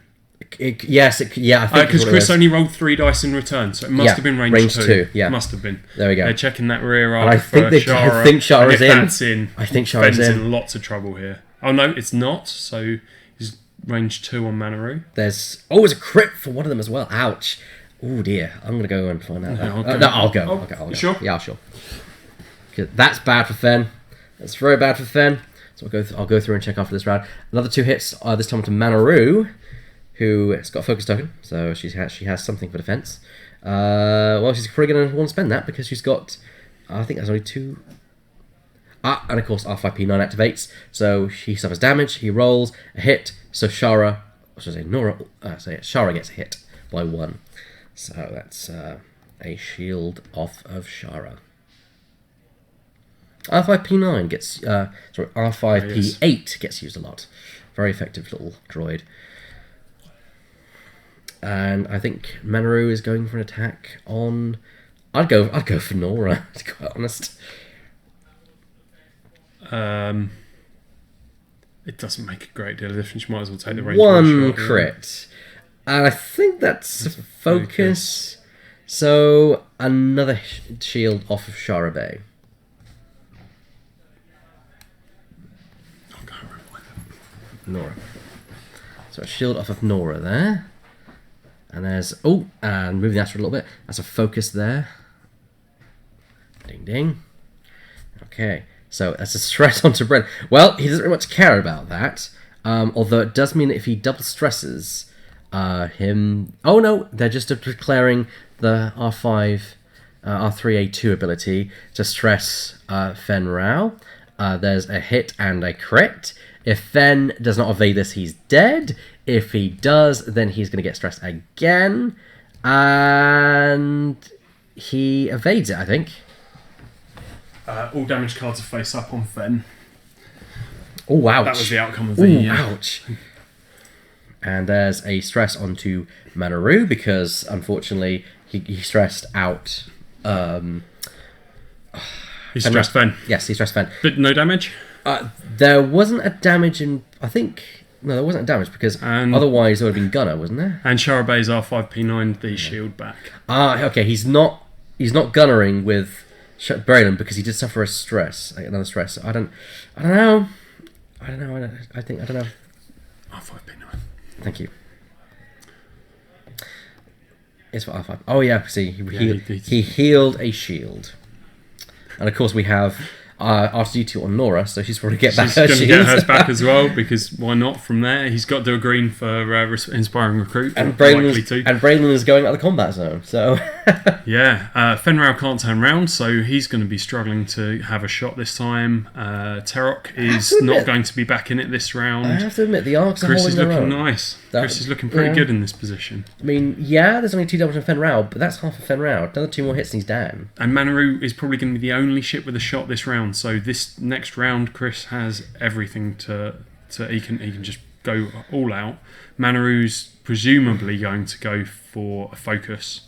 Yes, I think because Chris only rolled 3 dice in return, so it must have been range 2. Yeah, must have been. There we go. They're checking that rear arc. And I think Shara, think Shara's in. That's in. I think Shara's in lots of trouble here. Oh no, it's not. So he's range 2 on Manaru. There's it's a crit for one of them as well. Ouch. Oh dear. I'm gonna go and find out. I'll go. You sure? Yeah, sure. That's bad for Fen. That's very bad for Fen. So I'll go through and check after this round. Another 2 hits. This time to Manaru, who has got a focus token, so she has something for defense. She's probably going to want to spend that because she's got, I think there's only 2. And of course R5P9 activates, so he suffers damage. He rolls a hit, so Shara gets hit by 1. So that's a shield off of Shara. R5P9 gets R5P8 gets used a lot. Very effective little droid. And I think Manaru is going for an attack on. I'd go for Nora, to be quite honest. It doesn't make a great deal of difference. You might as well take the range 1 crit. And I think that's focus. So another shield off of Shara Bay. Nora. So a shield off of Nora there. And there's... and moving that a little bit. That's a focus there. Ding, ding. Okay. So that's a stress onto Brent. Well, he doesn't really much care about that. Although it does mean that if he double stresses him... Oh, no. They're just declaring the R3A2 ability to stress Fen Rao. There's a hit and a crit. If Fen does not evade this, he's dead. If he does, then he's going to get stressed again. And he evades it, I think. All damage cards are face up on Fen. Oh, ouch. That was the outcome of the... ouch. And there's a stress onto Manaru because, unfortunately, he stressed out... he stressed Fen. Yes, he stressed Fen. But no damage? There wasn't a damage in... I think... No, there wasn't a damage because otherwise there would have been Gunner, wasn't there? And Shara Bay's R5P9 the shield back. Okay. He's not Gunnering with Braylon because he did suffer a stress, another stress. I don't know. I don't know. R5P9. Thank you. It's for R5. Oh yeah, see, he healed a shield, and of course we have R2D2 on Nora, so she's probably get back her shield. She's going to get hers back as well because why not? From there, he's got to do a green for inspiring recruit. And Braylon is going out of the combat zone, so yeah. Fen Rao can't turn round, so he's going to be struggling to have a shot this time. Terok is not going to be back in it this round. I have to admit, the arcs Chris are holding is looking their own. nice. Chris is looking pretty good in this position. I mean, yeah, there's only 2 doubles on Fen Rao, but that's half of Fen Rao. Another 2 more hits and he's down. And Manaru is probably going to be the only ship with a shot this round. So this next round, Chris has everything to he can just go all out. Manaru's presumably going to go for a focus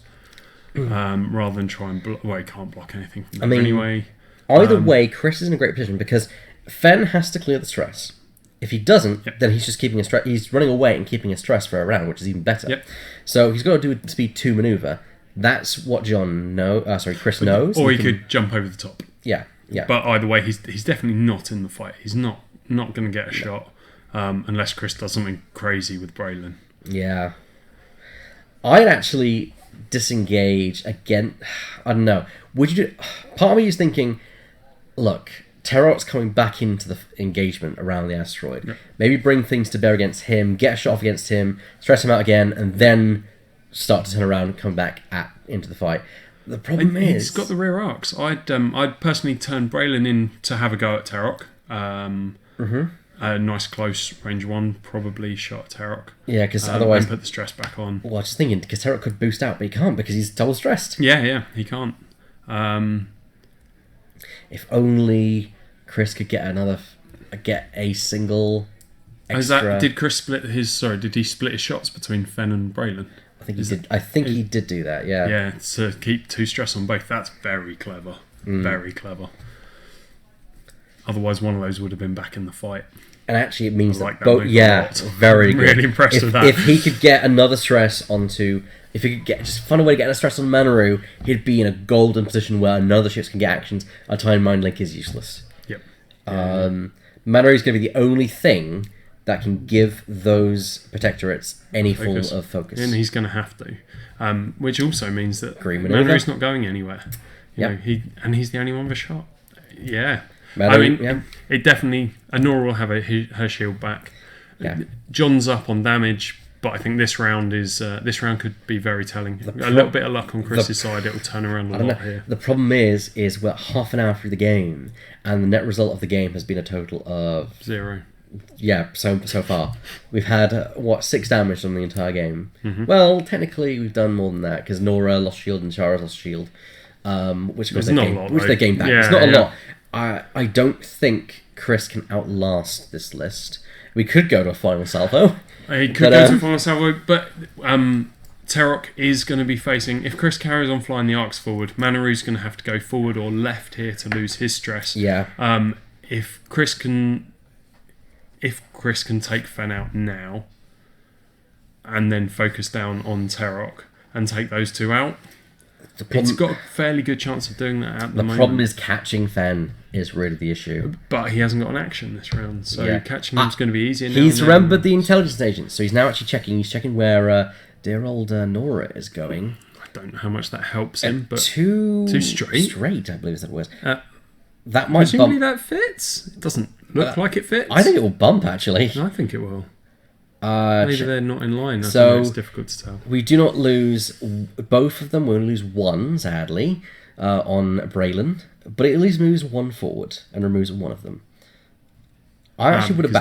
rather than try and block. Well, he can't block anything from there anyway. Either way, Chris is in a great position because Fen has to clear the stress. If he doesn't, then he's just keeping a stress. He's running away and keeping a stress for a round, which is even better. Yep. So he's got to do a speed 2 maneuver. That's what Chris knows. Or he could jump over the top. Yeah. But either way, he's definitely not in the fight. He's not going to get a shot unless Chris does something crazy with Braylon. Yeah. I'd actually disengage again. I don't know. Would you do... Part of me is thinking, look, Terror's coming back into the engagement around the asteroid. Yep. Maybe bring things to bear against him, get a shot off against him, stress him out again, and then start to turn around and come back into the fight. The problem is... He's got the rear arcs. I'd personally turn Braylon in to have a go at Tarok. A nice close range one, probably shot Tarok. Yeah, because otherwise... And put the stress back on. Well, I was just thinking, because Tarok could boost out, but he can't because he's double stressed. Yeah, he can't. If only Chris could get a single extra... Did Chris split did he split his shots between Fen and Braylon? I think he did. I think he did do that, yeah. Yeah, to keep 2 stress on both. That's very clever. Very clever. Otherwise, one of those would have been back in the fight. And actually, it means I like that both. Yeah, very good. Really impressed with that. If he could get another stress onto, if he could just find a way to get a stress on Manaru, he'd be in a golden position where another ships can get actions. A time mind link is useless. Yep. Manaru is going to be the only thing that can give those protectorates any form of focus, and he's going to have to. Which also means that Manaru's not going anywhere. You know, he's the only one with a shot. Yeah. Manaru, it definitely... Nora will have her shield back. Yeah. John's up on damage, but I think this round could be very telling. A little bit of luck on Chris's side, it'll turn around a lot here. The problem is we're half an hour through the game, and the net result of the game has been a total of 0. Yeah, so far. We've had, 6 damage on the entire game. Mm-hmm. Well, technically we've done more than that, because Nora lost shield and Shara's lost shield. Which they gained back. It's not a lot. I don't think Chris can outlast this list. We could go to a final salvo. He could go to a final salvo, but Tarok is going to be facing... If Chris carries on flying the arcs forward, Manaru's going to have to go forward or left here to lose his stress. Yeah. If Chris can take Fen out now and then focus down on Tarok and take those 2 out, it's got a fairly good chance of doing that at the moment. The problem is catching Fen is really the issue. But he hasn't got an action this round, so catching him's going to be easier now. He's remembered the intelligence agent, so he's now actually checking. He's checking where dear old Nora is going. I don't know how much that helps him, but... Too straight? Straight, I believe is that was. That might presumably that fits. It doesn't look like it fits. I think it will bump, actually. I think it will. Maybe they're not in line. I so think it's difficult to tell. We do not lose both of them. We only lose 1, sadly, on Braylon. But it at least moves 1 forward and removes 1 of them. I actually would have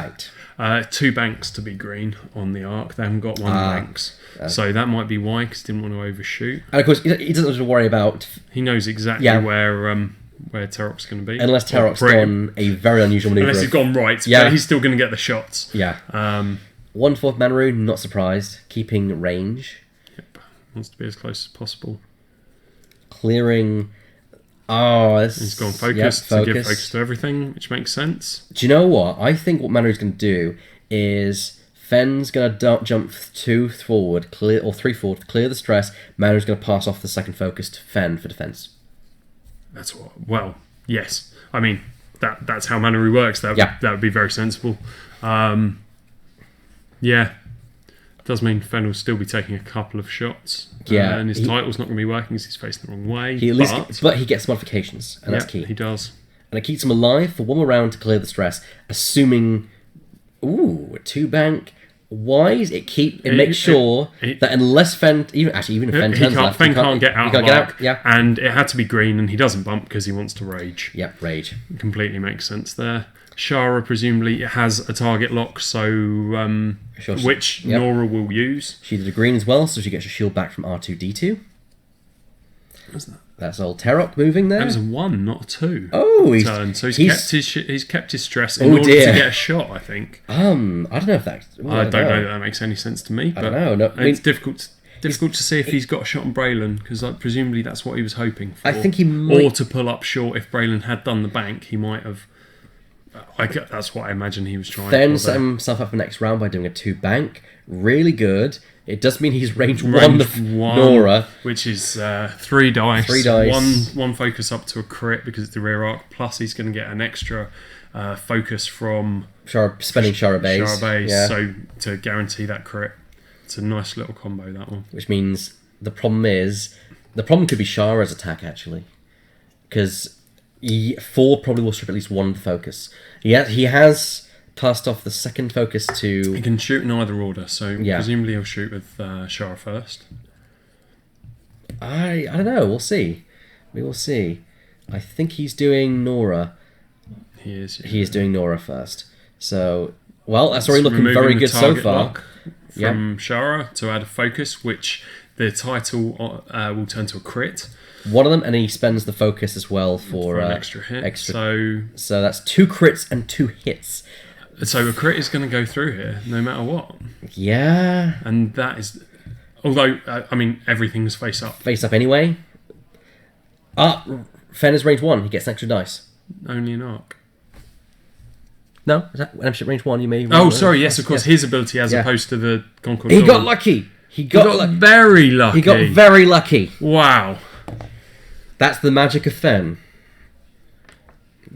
banked. 2 banks to be green on the arc. They haven't got 1 banks. So that might be why, because he didn't want to overshoot. And of course, he doesn't have to worry about... He knows exactly where Tarok's going to be. Unless Tarok's gone a very unusual maneuver. Unless he's gone right, but he's still going to get the shots. Yeah. 1/4 Manaru, not surprised. Keeping range. Yep. Wants to be as close as possible. Clearing... He's gone focus to give focus to everything, which makes sense. Do you know what? I think what Manaru's going to do is... Fen's going to jump 2 forward, or 3 forward, clear the stress. Manaru's going to pass off the second focus to Fen for defense. That's what... Well, yes. I mean, that's how Manaru works. That would be very sensible. Yeah. Does mean Fen will still be taking a couple of shots. Yeah. And his title's not going to be working because he's facing the wrong way. But he gets modifications, and that's key. He does. And it keeps him alive for 1 more round to clear the stress, assuming... Ooh, 2 bank... Wise, it makes sure that unless Fen... Even if Fen turns left... Fen can't get out of arc. Yeah. And it had to be green, and he doesn't bump because he wants to rage. Yep, rage. Completely makes sense there. Shara presumably has a target lock, so which Nora will use. She did a green as well, so she gets her shield back from R2D2. What's that? That's old Tarok moving there. That was a 1, not a 2. Oh, turn. So he's kept his stress in order to get a shot, I think. I don't know if that... I don't know that makes any sense to me. But I don't know. It's difficult to see if he's got a shot on Braylon, because presumably that's what he was hoping for. I think he might... Or to pull up short, if Braylon had done the bank, he might have... that's what I imagine he was trying Then set himself up for next round by doing a 2 bank. Really good. It does mean he's range 1 Nora. Which is 3 dice. 3 dice. One focus up to a crit because it's the rear arc. Plus he's going to get an extra focus from... spending Shara Bays. So to guarantee that crit. It's a nice little combo, that one. Which means the problem could be Shara's attack, actually. Because 4 probably will strip at least 1 focus. He has cast off the second focus to... He can shoot in either order, so presumably he'll shoot with Shara first. I don't know, we'll see. We will see. I think he's doing Nora. He is. Yeah. He is doing Nora first. So, well, that's already It's looking removing very the good so target far. lock from Shara to add a focus, which the title will turn to a crit One of them, and he spends the focus as well for an extra hit. So that's 2 crits and 2 hits. So a crit is going to go through here, no matter what. Yeah. And that is... Although, I mean, everything's face up. Face up anyway. Fen is range 1. He gets an extra dice. Only an arc. No? Is that when I'm range 1? You may... Oh, sorry, yes, of course. His ability as opposed to the Concord He Dawn. got lucky. He got very lucky. He got very lucky. Wow. That's the magic of Fen.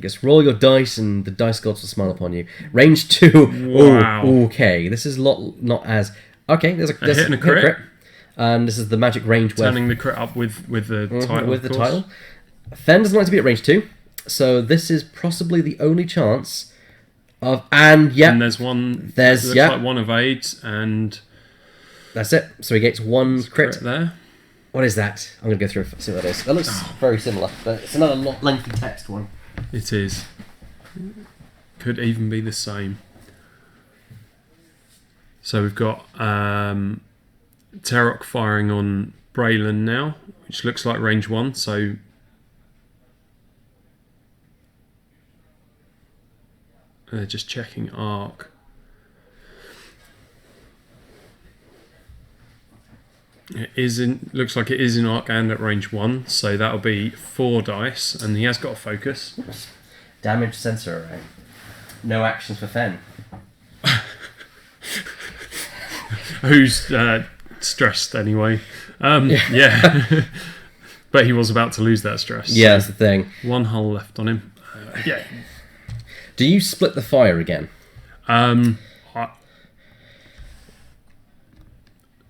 Just roll your dice and the dice gods will smile upon you. Range 2. Wow. Ooh, okay. This is not as... Okay, there's a hit and a crit. And this is the magic range where... Turning the crit up with the title, with the of course. title. Fen doesn't like to be at range 2. So this is possibly the only chance of... And, yeah. And there's one... There's, looks like one evades and... That's it. So he gets 1 crit. there. What is that? I'm going to go through and see what that is. That looks very similar, but it's another lengthy text one. It is. Could even be the same. So we've got Tarok firing on Braylon now, which looks like range 1, so... just checking arc. It is in, looks like it is in arc and at range 1, so that'll be 4 dice, and he has got a focus. Damage sensor array. No actions for Fen. Who's stressed anyway. Yeah. But he was about to lose that stress. Yeah, that's the thing. 1 hull left on him. Yeah. Do you split the fire again?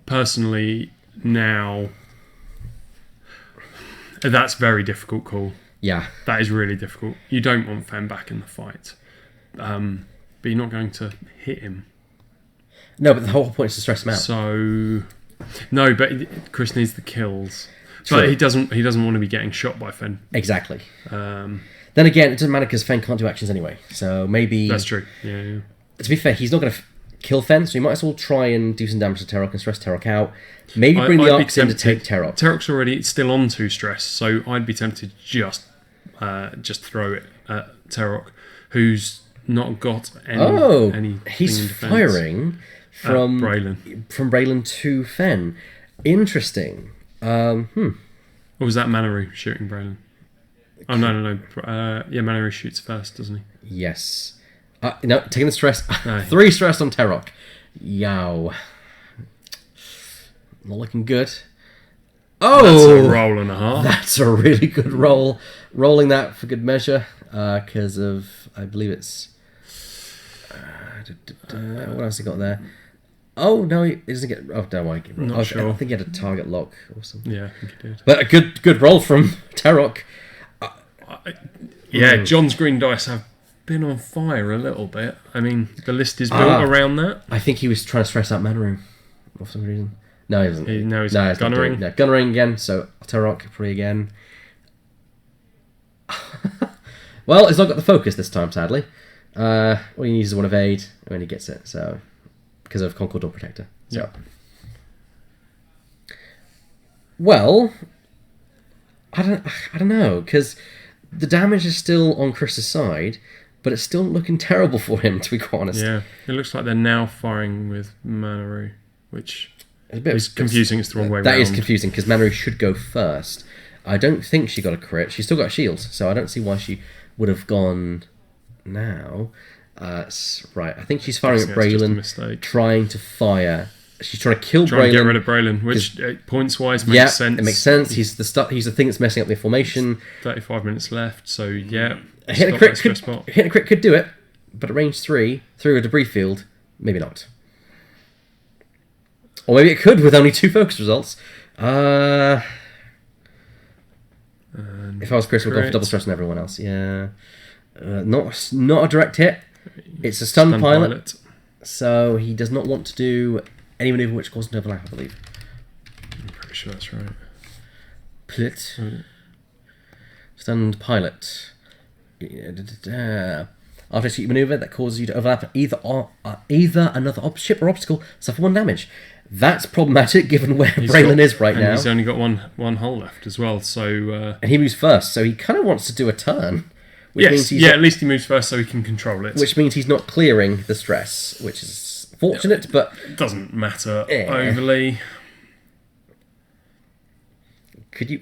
Personally, now... That's very difficult call. Yeah. That is really difficult. You don't want Fen back in the fight. But you're not going to hit him. No, but the whole point is to stress him out. So... No, but Chris needs the kills. True. But he doesn't want to be getting shot by Fen. Exactly. Then again, it doesn't matter because Fen can't do actions anyway. So maybe... That's true. Yeah. To be fair, he's not going to kill Fen, so you might as well try and do some damage to Tarok and stress Tarok out. Maybe bring the arcs in to take Tarok. Tarok's already still on 2 stress, so I'd be tempted to just throw it at Tarok, who's not got any. He's firing from Braylon to Fen. Interesting. Or was that Manaru shooting Braylon? Oh, no. Yeah, Manaru shoots first, doesn't he? Yes. No, taking the stress. No. 3 stress on Tarok. Yow. Not looking good. Oh! That's a roll and a half. That's a really good roll. Rolling that for good measure. Because of, I believe it's... what else he got there? Oh, no, he doesn't get... Oh, don't worry. Not sure. I think he had a target lock or something. Yeah, I think he did. But a good roll from Tarok. John's green dice have been on fire a little bit. I mean, the list is built around that. I think he was trying to stress out Manaru for some reason. No, he doesn't. He's gunnering. No, gunnering again, so Tarok probably again. Well, it's not got the focus this time, sadly. All he needs is 1 evade when he gets it, so... Because of Concord Door Protector. So. Yeah. Well, I don't know, because the damage is still on Chris's side, but it's still looking terrible for him, to be quite honest. Yeah, it looks like they're now firing with Manaru, which is confusing. It's the wrong way That round. is confusing, because Manaru should go first. I don't think she got a crit. She's still got shields, so I don't see why she would have gone now. Right, I think she's firing at Braylon, trying to fire. She's trying to kill Braylon. Trying to get rid of Braylon, which points-wise makes sense. It makes sense. He's the thing that's messing up the formation. 35 minutes left, so yeah. Hitting a crit could do it, but at range 3, through a debris field, maybe not. Or maybe it could with only 2 focus results. If I was Chris, we'd go for double stress on everyone else. Yeah. Not a direct hit. It's a stun pilot. So he does not want to do any maneuver which causes an overlap, I believe. I'm pretty sure that's right. Stunned pilot. After a execute maneuver that causes you to overlap either another ship or obstacle, suffer 1 damage. That's problematic given where Braylon is right now. He's only got one hull left as well, so... and he moves first, so he kind of wants to do a turn. Yes, at least he moves first so he can control it. Which means he's not clearing the stress, which is fortunate, but... It doesn't matter overly.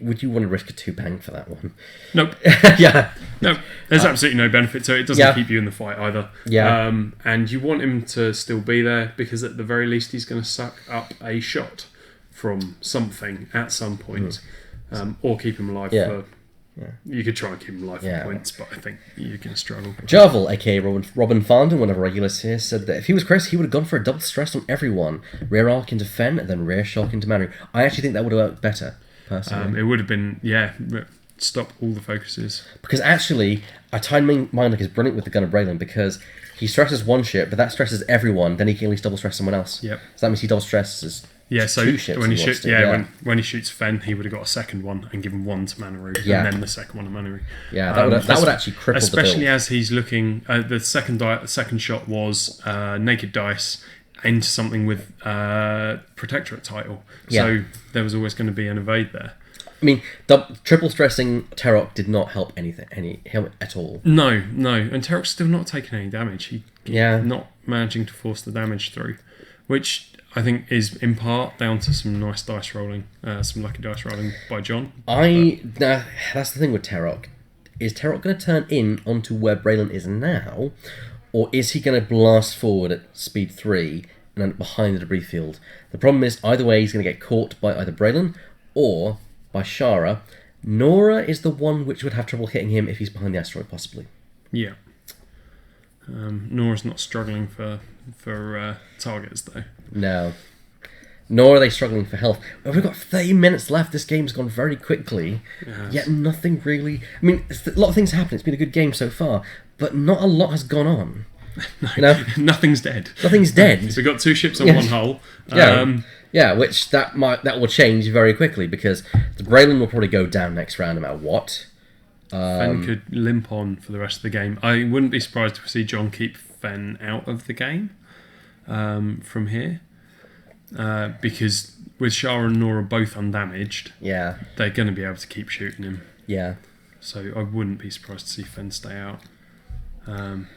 Would you want to risk a 2-bang for that one? Nope. Yeah. No, there's absolutely no benefit to it. It doesn't keep you in the fight either. Yeah. And you want him to still be there because at the very least he's going to suck up a shot from something at some point, or keep him alive for... Yeah. You could try and keep him alive for points, but I think you're going to struggle. Jarvel, aka Robin Farndon, one of our regulars here, said that if he was Chris, he would have gone for a double stress on everyone. Rear arc into Fen, and then rear shock into Manu. I actually think that would have worked better. Personally. It would have been, stop all the focuses. Because actually, a timing Mindlock is brilliant with the gun of Braylon because he stresses one ship, but that stresses everyone, then he can at least double stress someone else. Yep. So that means he double stresses two ships. When he shoots Fen, he would have got a second one and given one to Manaru, and then the second one to Manaru. Yeah, that would actually cripple the build. Especially as he's looking, the second shot was naked dice into something with Protectorate title. So there was always going to be an evade there. I mean, triple stressing Terok did not help any at all. No, and Terok's still not taking any damage. He's not managing to force the damage through, which I think is in part down to some nice dice rolling, some lucky dice rolling by John. That's the thing with Terok. Is Terok going to turn in onto where Braylon is now, or is he going to blast forward at speed 3 and then behind the debris field? The problem is, either way, he's going to get caught by either Braylon or by Shara. Nora is the one which would have trouble hitting him if he's behind the asteroid, possibly. Yeah. Nora's not struggling for targets, though. No. Nor are they struggling for health. Well, we've got 30 minutes left. This game's gone very quickly. Yes. Yet nothing really... I mean, a lot of things happen. It's been a good game so far. But not a lot has gone on. Nothing's dead. Nothing's dead. So we've got 2 ships on one hull. Which that will change very quickly because the Braylon will probably go down next round no matter what. Fen could limp on for the rest of the game. I wouldn't be surprised to see John keep Fen out of the game from here. Because with Shara and Nora both undamaged, they're going to be able to keep shooting him. Yeah. So I wouldn't be surprised to see Fen stay out.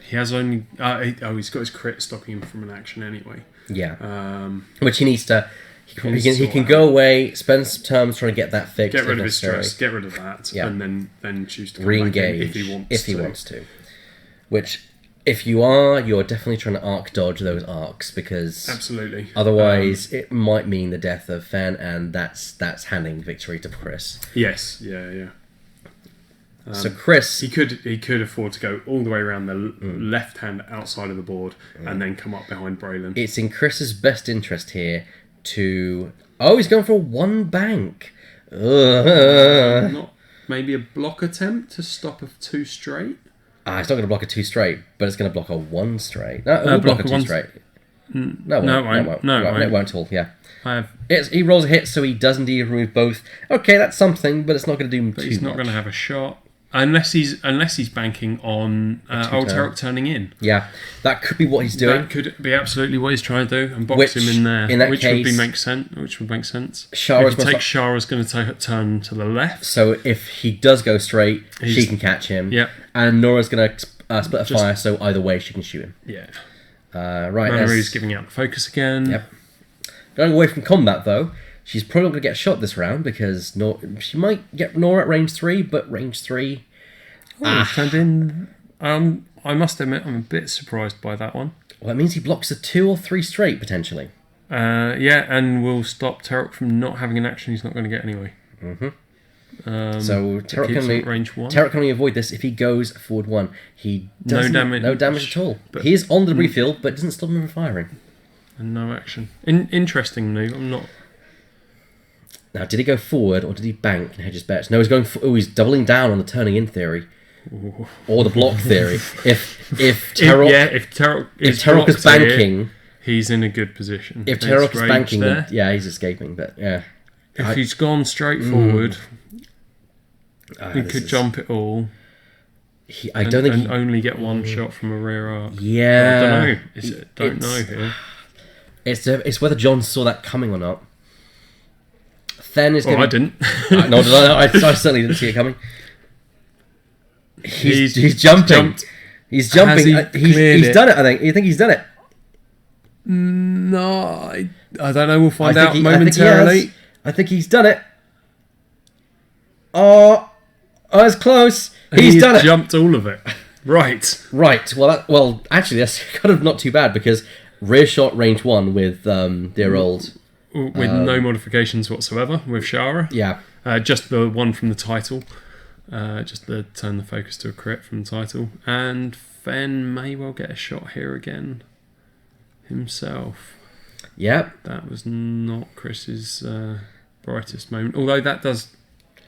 He has only... he's got his crit stopping him from an action anyway. Yeah. Which he needs to... He can go away, spend some time trying to get that fixed. Get rid of his stress, get rid of that, and then choose to re-engage if he wants to. Which, if you're definitely trying to arc dodge those arcs because absolutely. Otherwise, it might mean the death of Fen, and that's handing victory to Chris. Yes, yeah. So Chris, he could afford to go all the way around the left hand outside of the board and then come up behind Braylon. It's in Chris's best interest here to... Oh, he's going for 1 bank. Not maybe a block attempt to stop a 2 straight. It's not going to block a 2 straight, but it's going to block a 1 straight. No, it will block a 2 straight. No, it won't. It won't at all. Yeah. He rolls a hit, so he does indeed remove both. Okay, that's something, but it's not going to do too much. He's not going to have a shot. Unless he's banking on Terok turning in. Yeah, that could be what he's doing. That could be absolutely what he's trying to do and box him in there. In that case, would make sense. Shara's going to turn to the left. So if he does go straight, she can catch him. Yeah, and Nora's going to split a fire, so either way she can shoot him. Yeah. Right. Manaru's giving out the focus again. Yep. Going away from combat though. She's probably not going to get shot this round because she might get Nora at range 3, but range 3... turned in... I must admit, I'm a bit surprised by that one. Well, that means he blocks a 2 or 3 straight, potentially. And will stop Terok from not having an action he's not going to get anyway. Mm-hmm. So Terok can only avoid this if he goes forward 1. He doesn't... No damage at all. He is on the debris field, but doesn't stop him from firing. And no action. Interesting move. I'm not... Now, did he go forward or did he bank and hedge his bets? No, he's doubling down on the turning in theory. Ooh. Or the block theory. If Terok is banking... Here, he's in a good position. If Terok is banking, then, he's escaping, but yeah. If he's gone straight forward, he could jump it all. I don't think and only get one shot from a rear arc. Yeah, I don't know. Don't know here. It's whether John saw that coming or not. Fen is. I didn't. No, I certainly didn't see it coming. He's jumping. He's jumping. He's done it. I think. You think he's done it? No, I don't know. We'll find out momentarily. I think he's done it. Oh, it's close. He's done it. Jumped all of it. Right. Well, actually, that's kind of not too bad because rear shot range 1 with dear old. With no modifications whatsoever with Shara. Yeah. Just the one from the title. Just the turn the focus to a crit from the title. And Fen may well get a shot here again himself. Yep. That was not Chris's brightest moment. Although that does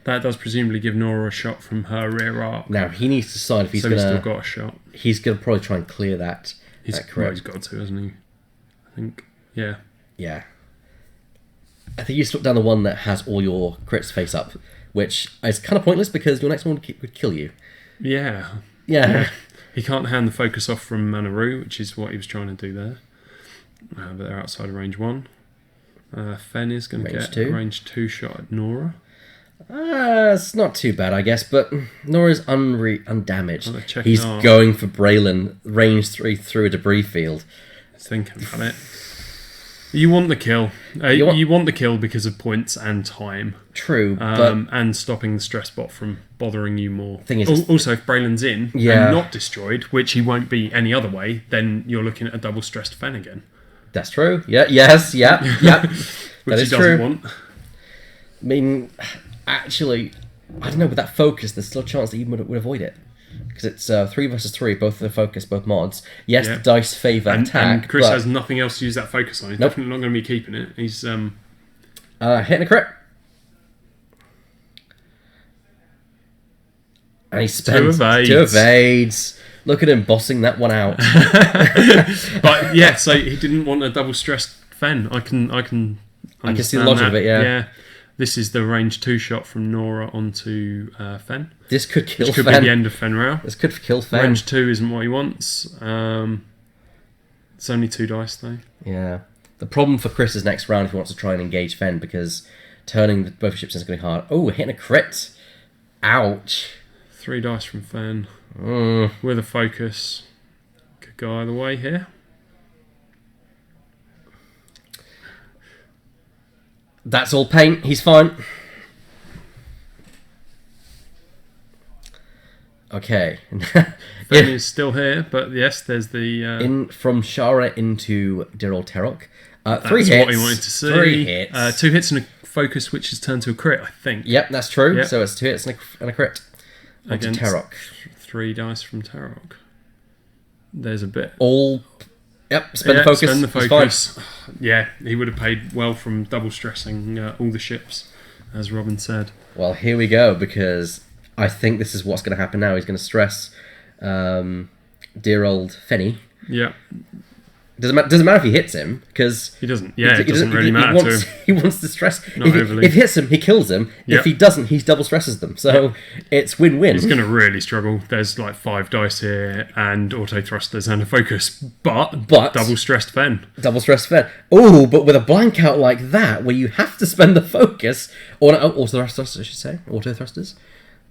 presumably give Nora a shot from her rear arc. Now he needs to decide if he's he's still got a shot. He's gonna probably try and clear that. He's got to, hasn't he? I think. Yeah. Yeah. I think you slip down the one that has all your crits face up, which is kind of pointless because your next one would kill you. Yeah. Yeah. He can't hand the focus off from Manaru, which is what he was trying to do there. But they're outside of range 1. Fen is going to get a range 2 shot at Nora. It's not too bad, I guess, but Nora's undamaged. He's out. going for Braylon, range 3 through a debris field. He's thinking about it. You want the kill. You want the kill because of points and time. True, but and stopping the stress bot from bothering you more. Thing is, also, if Braylon's in and not destroyed, which he won't be any other way, then you're looking at a double stressed Fen again. That's true. Yeah. Yes. Yeah. Yeah. Which he doesn't want. I mean, actually, I don't know. With that focus, there's still a chance that you would avoid it. Because it's 3 versus 3, both the focus, both mods. Yes, the dice favour attack. And Chris has nothing else to use that focus on. He's definitely not going to be keeping it. He's hitting a crit. And he spends 2 evades. Look at him bossing that one out. But yeah, so he didn't want a double stressed Fen. I can see the logic of it. Yeah. This is the range 2 shot from Nora onto Fen. This could kill Which Fen. could be the end of Fen Rao. This could kill Fen. Range 2 isn't what he wants. It's only 2 dice though. Yeah. The problem for Chris is next round if he wants to try and engage Fen because turning both ships is going to be hard. Oh, hitting a crit. Ouch. 3 dice from Fen. With a focus. Could go either way here. That's all paint. He's fine. Okay. Fen is still here, but yes, there's the... in from Shara into dear old Terok. 3 hits. That's what he wanted to see. 3 hits. 2 hits and a focus, which has turned to a crit, I think. Yep, that's true. Yep. So it's 2 hits and a crit. Onto Terok. 3 dice from Terok. There's a bit... Yep, spend the focus. Spend the focus. Yeah, he would have paid well from double stressing all the ships, as Robin said. Well, here we go, because I think this is what's going to happen now. He's going to stress dear old Fenny. Yeah. Doesn't matter if he hits him, because... He doesn't. Yeah, it doesn't really matter to him. He wants to stress. Not overly. If he hits him, he kills him. Yep. If he doesn't, he double stresses them. So it's win-win. He's going to really struggle. There's like 5 dice here, and auto thrusters and a focus. But double stressed Fen. Double stressed Fen. Oh, but with a blank out like that, where you have to spend the focus... Or auto thrusters, I should say. Auto thrusters.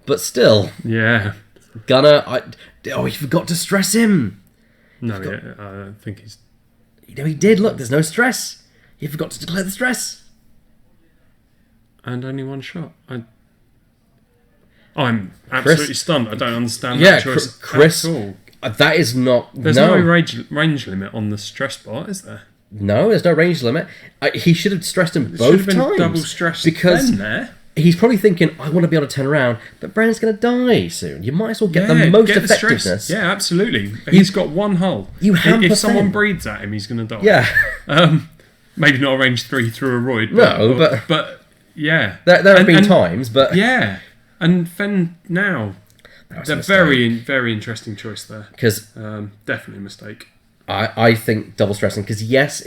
But still... Yeah. he forgot to stress him. No, I think he's... No, he did. Look, there's no stress. He forgot to declare the stress. And only 1 shot. I'm absolutely stunned. I don't understand that choice Chris, at all. That is not... There's no range limit on the stress bar, is there? No, there's no range limit. He should have stressed him both should have been times. Double stressed because there. He's probably thinking, I want to be able to turn around, but Brandon's going to die soon. You might as well get the most effectiveness. Yeah, absolutely. He's got 1 hull. If someone breathes at him, he's going to die. Yeah. Maybe not a range 3 through a roid. But yeah. There have been times, but... Yeah. And Fen now. It's a very, very interesting choice there. Because... definitely a mistake. I think double stressing, because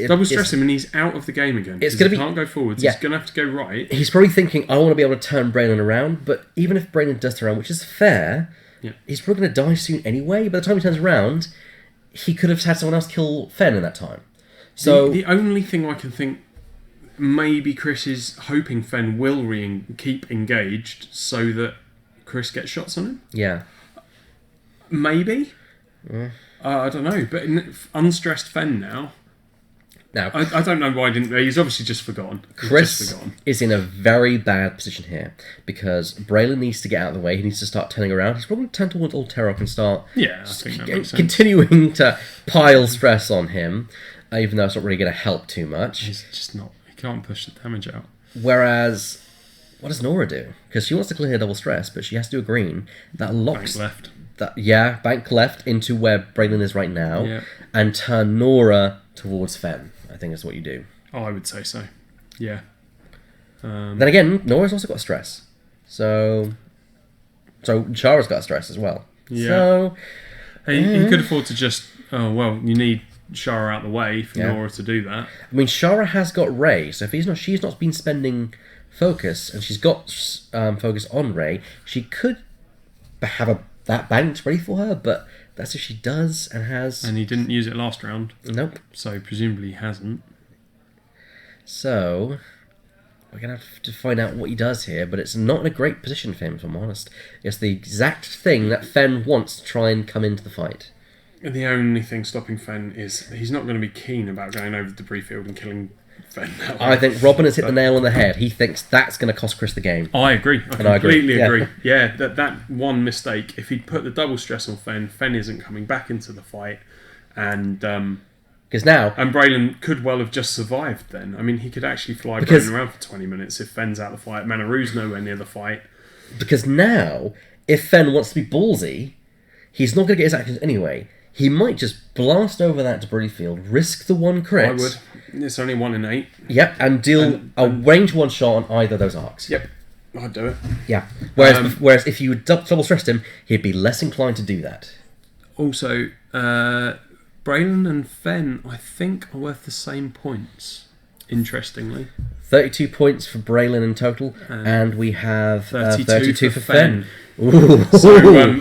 double stress him and he's out of the game again. He can't go forwards. Yeah. He's going to have to go right. He's probably thinking, I want to be able to turn Braylon around, but even if Braylon does turn around, which is fair, Yeah. he's probably going to die soon anyway. By the time he turns around, he could have had someone else kill Fen in that time. So The only thing I can think, maybe Chris is hoping Fen will keep engaged so that Chris gets shots on him. yeah. Maybe. I don't know. But unstressed Fen now. Now, I don't know why I didn't. He's obviously just forgotten. Chris is in a very bad position here because Braylon needs to get out of the way. He needs to start turning around. He's probably going to turn towards old Terok and start Yeah, I think that makes sense. continuing to pile stress on him, even though it's not really going to help too much. He's just not. He can't push the damage out. Whereas, what does Nora do? Because she wants to clear double stress, but she has to do a green. That locks... Bank left. Bank left into where Braylon is right now, Yeah. and turn Nora towards Fen. I think is what you do. Oh, I would say so. Yeah. Then again, Nora's also got stress. So Shara's got stress as well. Yeah. So... He could afford to just... Oh, well, you need Shara out the way for Yeah. Nora to do that. I mean, Shara has got Ray, so if she's not been spending focus, and she's got focus on Ray, she could have that banked ready for her, but that's if she does and has... And he didn't use it last round. Nope. So presumably he hasn't. So, we're going to have to find out what he does here, but it's not in a great position for him, if I'm honest. It's the exact thing that Fen wants to try and come into the fight. The only thing stopping Fen is he's not going to be keen about going over the debris field and killing Fen that way. I think Robin has hit the nail on the head. He thinks that's going to cost Chris the game. I agree. I And I agree. completely Yeah. agree. Yeah, that one mistake, if he'd put the double stress on Fen isn't coming back into the fight. And Because now... Braylon could well have just survived then. I mean, he could actually fly Because- Braylon around for 20 minutes if Fen's out of the fight. Manaru's nowhere near the fight. Because now, if Fen wants to be ballsy, he's not going to get his actions anyway. He might just blast over that debris field, risk the one crit. I would. It's only 1 in 8. Yep, and deal a range one shot on either of those arcs. Yep. I'd do it. Yeah. Whereas if you double stressed him, he'd be less inclined to do that. Also, Braylon and Fen, I think, are worth the same points, interestingly. 32 points for Braylon in total, and we have 32 for Fen. Ooh. So,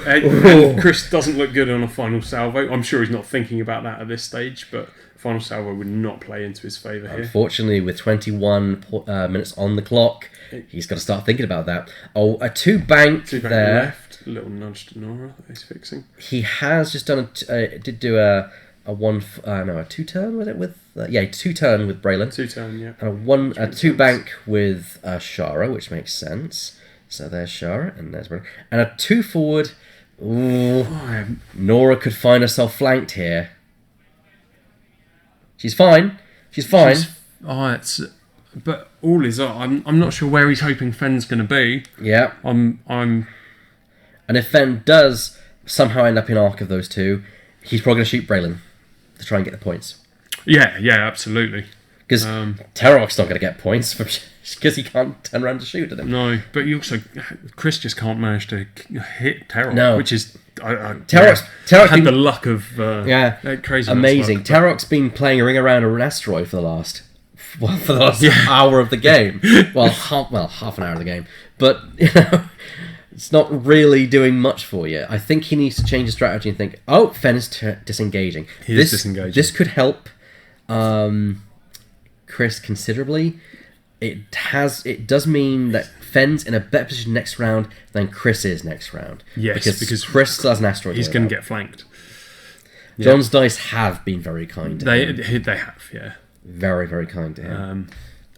and Chris doesn't look good on a final salvo. I'm sure he's not thinking about that at this stage, but final salvo would not play into his favour here. Unfortunately, with 21 minutes on the clock, he's got to start thinking about that. Oh, a 2 bank Two back there. left, a little nudge to Nora that he's fixing. He has just done a 2-turn was it with 2-turn with Braylon. 2-turn, yeah. And a 2 bank with Shara, which makes sense. So there's Shara and there's Braylon. And a 2 forward. Ooh, Nora could find herself flanked here. She's fine. But all is I'm not sure where he's hoping Fen's going to be. Yeah. I'm. And if Fen does somehow end up in arc of those two, he's probably going to shoot Braylon to try and get the points. Yeah, absolutely. Because Terok's not going to get points because he can't turn around to shoot at him. No, but Chris just can't manage to hit Terok. No. Which is Terok's had the luck of crazy. amazing. Luck, Terok's been playing a ring around an asteroid for the last hour of the game. Half an hour of the game, but it's not really doing much for you. I think he needs to change his strategy and think, Fen is disengaging. He is disengaging. This could help Chris considerably. It does mean that Fen's in a better position next round than Chris is next round. Yes, because Chris has an asteroid. He's going to get flanked. Yeah. John's dice have been very kind to him. They have, yeah. Very, very kind to him.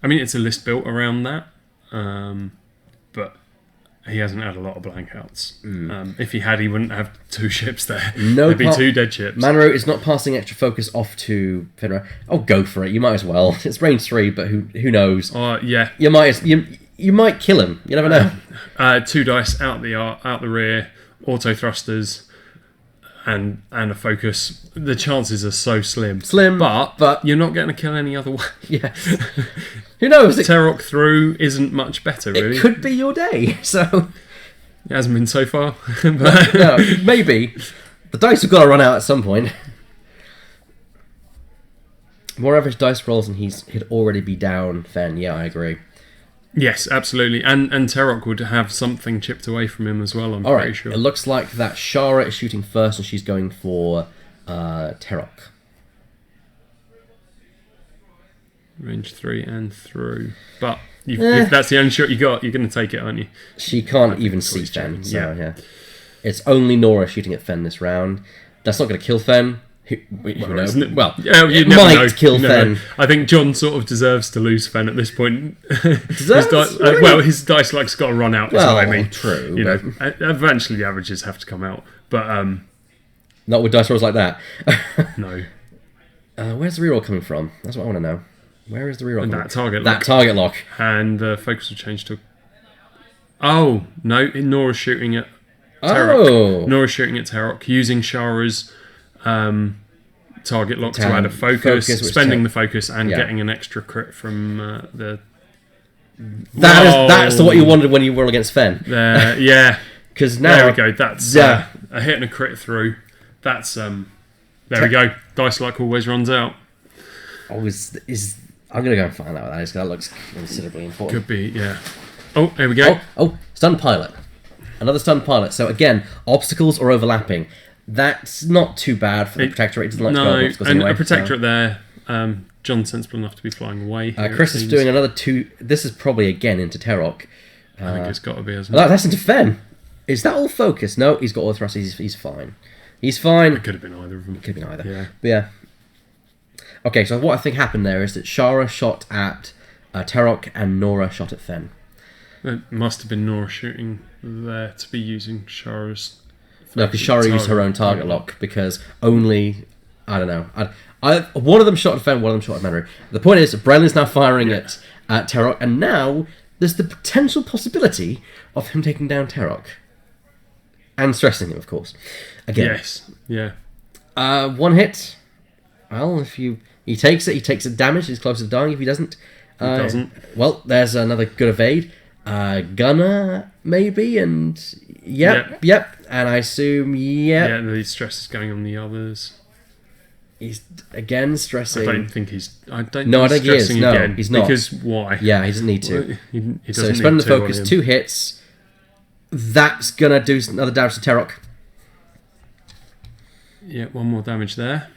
I mean, it's a list built around that, but he hasn't had a lot of blankouts. If he had, he wouldn't have 2 ships there. There'd be 2 dead ships. Manro is not passing extra focus off to Finra. Oh, go for it. You might as well. It's range 3, but who knows? Yeah. You might kill him. You never know. 2 dice out the rear, auto thrusters, and a focus. The chances are so slim. But you're not getting a kill any other way. Yeah. Who knows? Terok through isn't much better, really. It could be your day. So it hasn't been so far. But no, maybe. The dice have got to run out at some point. More average dice rolls and he'd already be down Fen. Yeah, I agree. Yes, absolutely. And Terok would have something chipped away from him as well, I'm All pretty right. sure. It looks like that Shara is shooting first, and she's going for Terok. Range 3 and through. But if that's the only shot you got, you're going to take it, aren't you? She can't even see always Fen. checking, So, yeah. it's only Nora shooting at Fen this round. That's not going to kill Fen. Who knows? Isn't it? Well, Yeah, you it never might know. kill You never know. Fen. I think John sort of deserves to lose Fen at this point. Deserves? Really? Well, his dice luck's got to run out. That's Well, what I mean. true, You know, eventually the averages have to come out. But Not with dice rolls like that. no, Where's the reroll coming from? That's what I want to know. Where is the reroll? that target That lock. target lock. And the focus will change to. Oh no! Nora's shooting at Terok. Oh. Nora's shooting at Terok using Shara's target lock to add a focus, which spending the focus and Yeah. getting an extra crit from the. That's what you wanted when you roll against Fen. Yeah, Because now there we go. That's a hit and a crit through. That's there we go. Dice luck always runs out. I'm gonna go and find out what that is. 'Cause that looks considerably important. Could be, yeah. Oh, here we go. Oh, stunned pilot. Another stunned pilot. So again, obstacles are overlapping. That's not too bad for the Protectorate. It doesn't like to go over No, obstacles and anyway. a Protectorate there. John's sensible enough to be flying away. Here, Chris it is seems. doing another 2. This is probably again into Terok. I think it's got to be, isn't it? That's into Fen. Is that all focus? No, he's got all thrust. He's fine. He's fine. It could have been either of them. Could be either. Yeah. But yeah. Okay, so what I think happened there is that Shara shot at Terok and Nora shot at Fen. It must have been Nora shooting there to be using Shara's. No, because Shara used her own target lock because only I don't know. One of them shot at Fen, one of them shot at Manru. The point is, Brelin's now firing at Terok, and now there's the potential possibility of him taking down Terok and stressing him, of course. Again, Yes. Yeah. one hit. Well, if he takes it, he takes the damage. He's close to dying. If he doesn't, doesn't. Well, there's another good evade. Gunner maybe, and yep, and I assume Yeah, the stress is going on the others. He's again stressing. I don't think he's. I don't. No, I think don't think he is. stressing No, again, he's not. Because why? Yeah, he doesn't need to. He doesn't So need spending the to on focus, him. 2 hits. That's gonna do another damage to Terok. Yeah, one more damage there.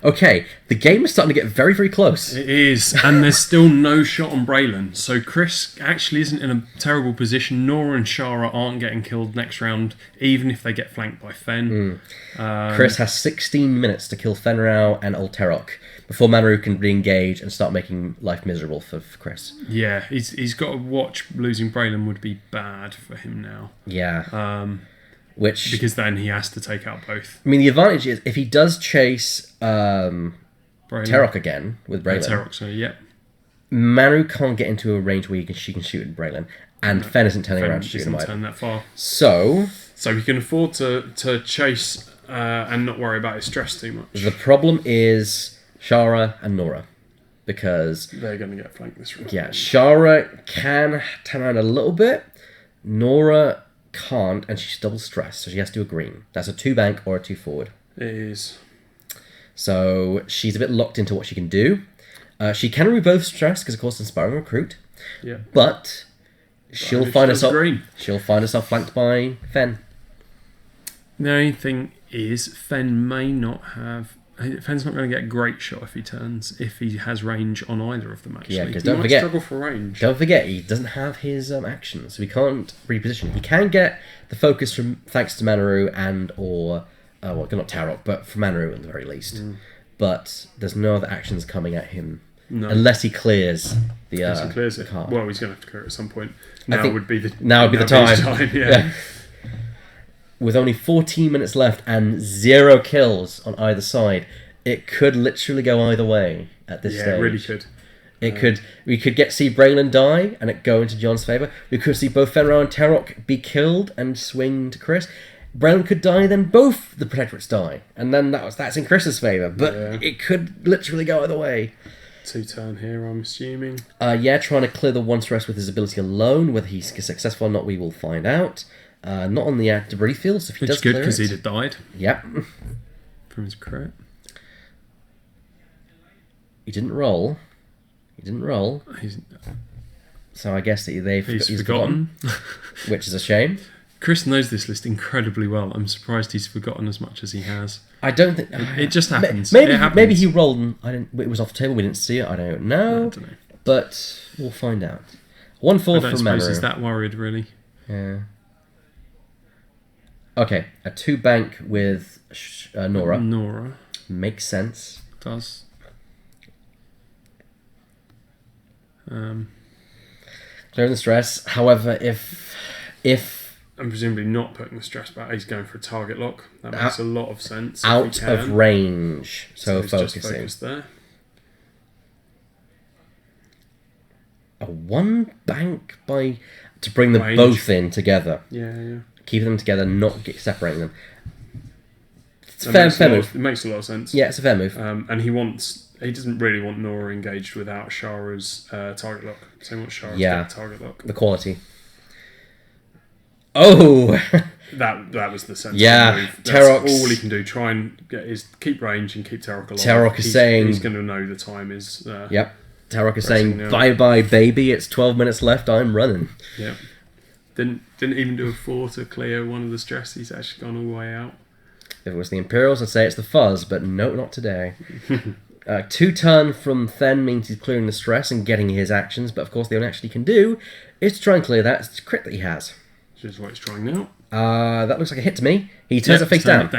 Okay, the game is starting to get very, very close. It is, and there's still no shot on Braylon. So Chris actually isn't in a terrible position. Nora and Shara aren't getting killed next round, even if they get flanked by Fen. Chris has 16 minutes to kill Fenrir and Old Terok before Manru can re-engage and start making life miserable for Chris. Yeah, he's got to watch. Losing Braylon would be bad for him now. Yeah. Which, Because then he has to take out both. I mean, the advantage is if he does chase Braylon. Terok again with Braylon, Terok, so yeah. Manu can't get into a range where she can shoot at Braylon, and Fen isn't turning around to shoot him Doesn't either. turn that far. So So he can afford to chase and not worry about his stress too much. the problem is Shara and Nora, because They're going to get flanked this round. yeah, Shara can turn around a little bit. Nora can't, and she's double stressed, so she has to do a green. That's a 2 bank or a 2 forward. It is. So she's a bit locked into what she can do. She can remove both stress because, of course, inspiring recruit. Yeah. But she'll if find she does herself. green. She'll find herself flanked by Fen. The only thing is, Fen may not have. Fen's not going to get a great shot if he has range on either of them. Actually, Yeah, 'cause he don't might forget- struggle for range. Don't forget, he doesn't have his actions, so he can't reposition. He can get the focus from thanks to Manaru and or well, not Tarok, but from Manaru at the very least. But there's no other actions coming at him unless he clears the Unless he clears it. card. Well, he's going to have to clear it at some point. I Now think would be the time. his yeah. With only 14 minutes left and 0 kills on either side, it could literally go either way at this Yeah, stage. it really could. It could. We could see Braylon die and it go into John's favour. We could see both Fenrir and Terok be killed and swing to Chris. Braylon could die, then both the Protectorates die, and then that's in Chris's favour. But it could literally go either way. 2 turn here, I'm assuming. Trying to clear the 1 stress with his ability alone. Whether he's successful or not, we will find out. Not on the debris field, so if he Which does is good clear because it. he'd have died Yep. from his crit. He didn't roll. He's, So I guess that he's forgotten. Which is a shame. Chris knows this list incredibly well. I'm surprised he's forgotten as much as he has. I don't think it just happens. Maybe he rolled and it was off the table. We didn't see it. I don't know. I don't know. But we'll find out. 1-4 from Mamoru. He's that worried, really. Yeah. Okay, a 2 bank with Nora. Nora makes sense. Does. Clearing the stress. However, if I'm presumably not putting the stress back, he's going for a target lock. That makes a lot of sense. Out of range, so he's focusing. Just focused there. A 1 bank to bring them Range. both in together. Yeah. Keep them together, not separating them. It's a fair move. It makes a lot of sense. Yeah, it's a fair move. And he doesn't really want Nora engaged without Shara's target lock. So he wants Shara to get target lock. The quality. Oh! that was the sense. Yeah, move. That's Tarok. all he can do. Try and keep range and keep Tarok alive. Tarok is saying he's going to know the time is. Yep. Tarok is saying, "Bye, baby. It's 12 minutes left. I'm running." Yep. Didn't even do a 4 to clear one of the stress. He's actually gone all the way out. If it was the Imperials, I'd say it's the Fuzz, but no, not today. 2 turn from Then means he's clearing the stress and getting his actions, but of course the only action he can do is to try and clear that. It's a crit that he has. Which is what he's trying now. That looks like a hit to me. He turns it face down.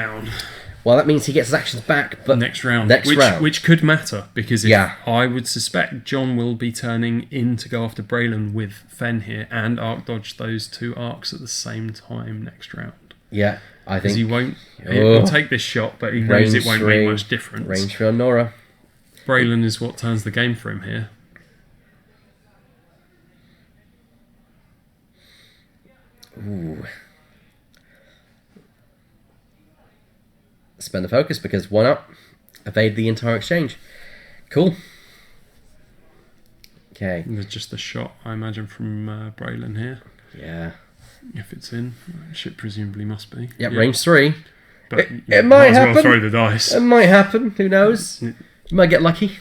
Well, that means he gets his actions back, but next round. Round. Which could matter, because I would suspect John will be turning in to go after Braylon with Fen here and arc dodge those 2 arcs at the same time next round. Yeah, I think... he won't... He'll take this shot, but he knows it won't make much difference. Range for Nora. Braylon is what turns the game for him here. Ooh. Spend the focus because 1 up. Evade the entire exchange. Cool. Okay. And there's just a shot, I imagine, from Braylon here. Yeah. If it's in, which it presumably must be. Yep, range 3. But it might happen. Well throw the dice. It might happen. Who knows? You might get lucky.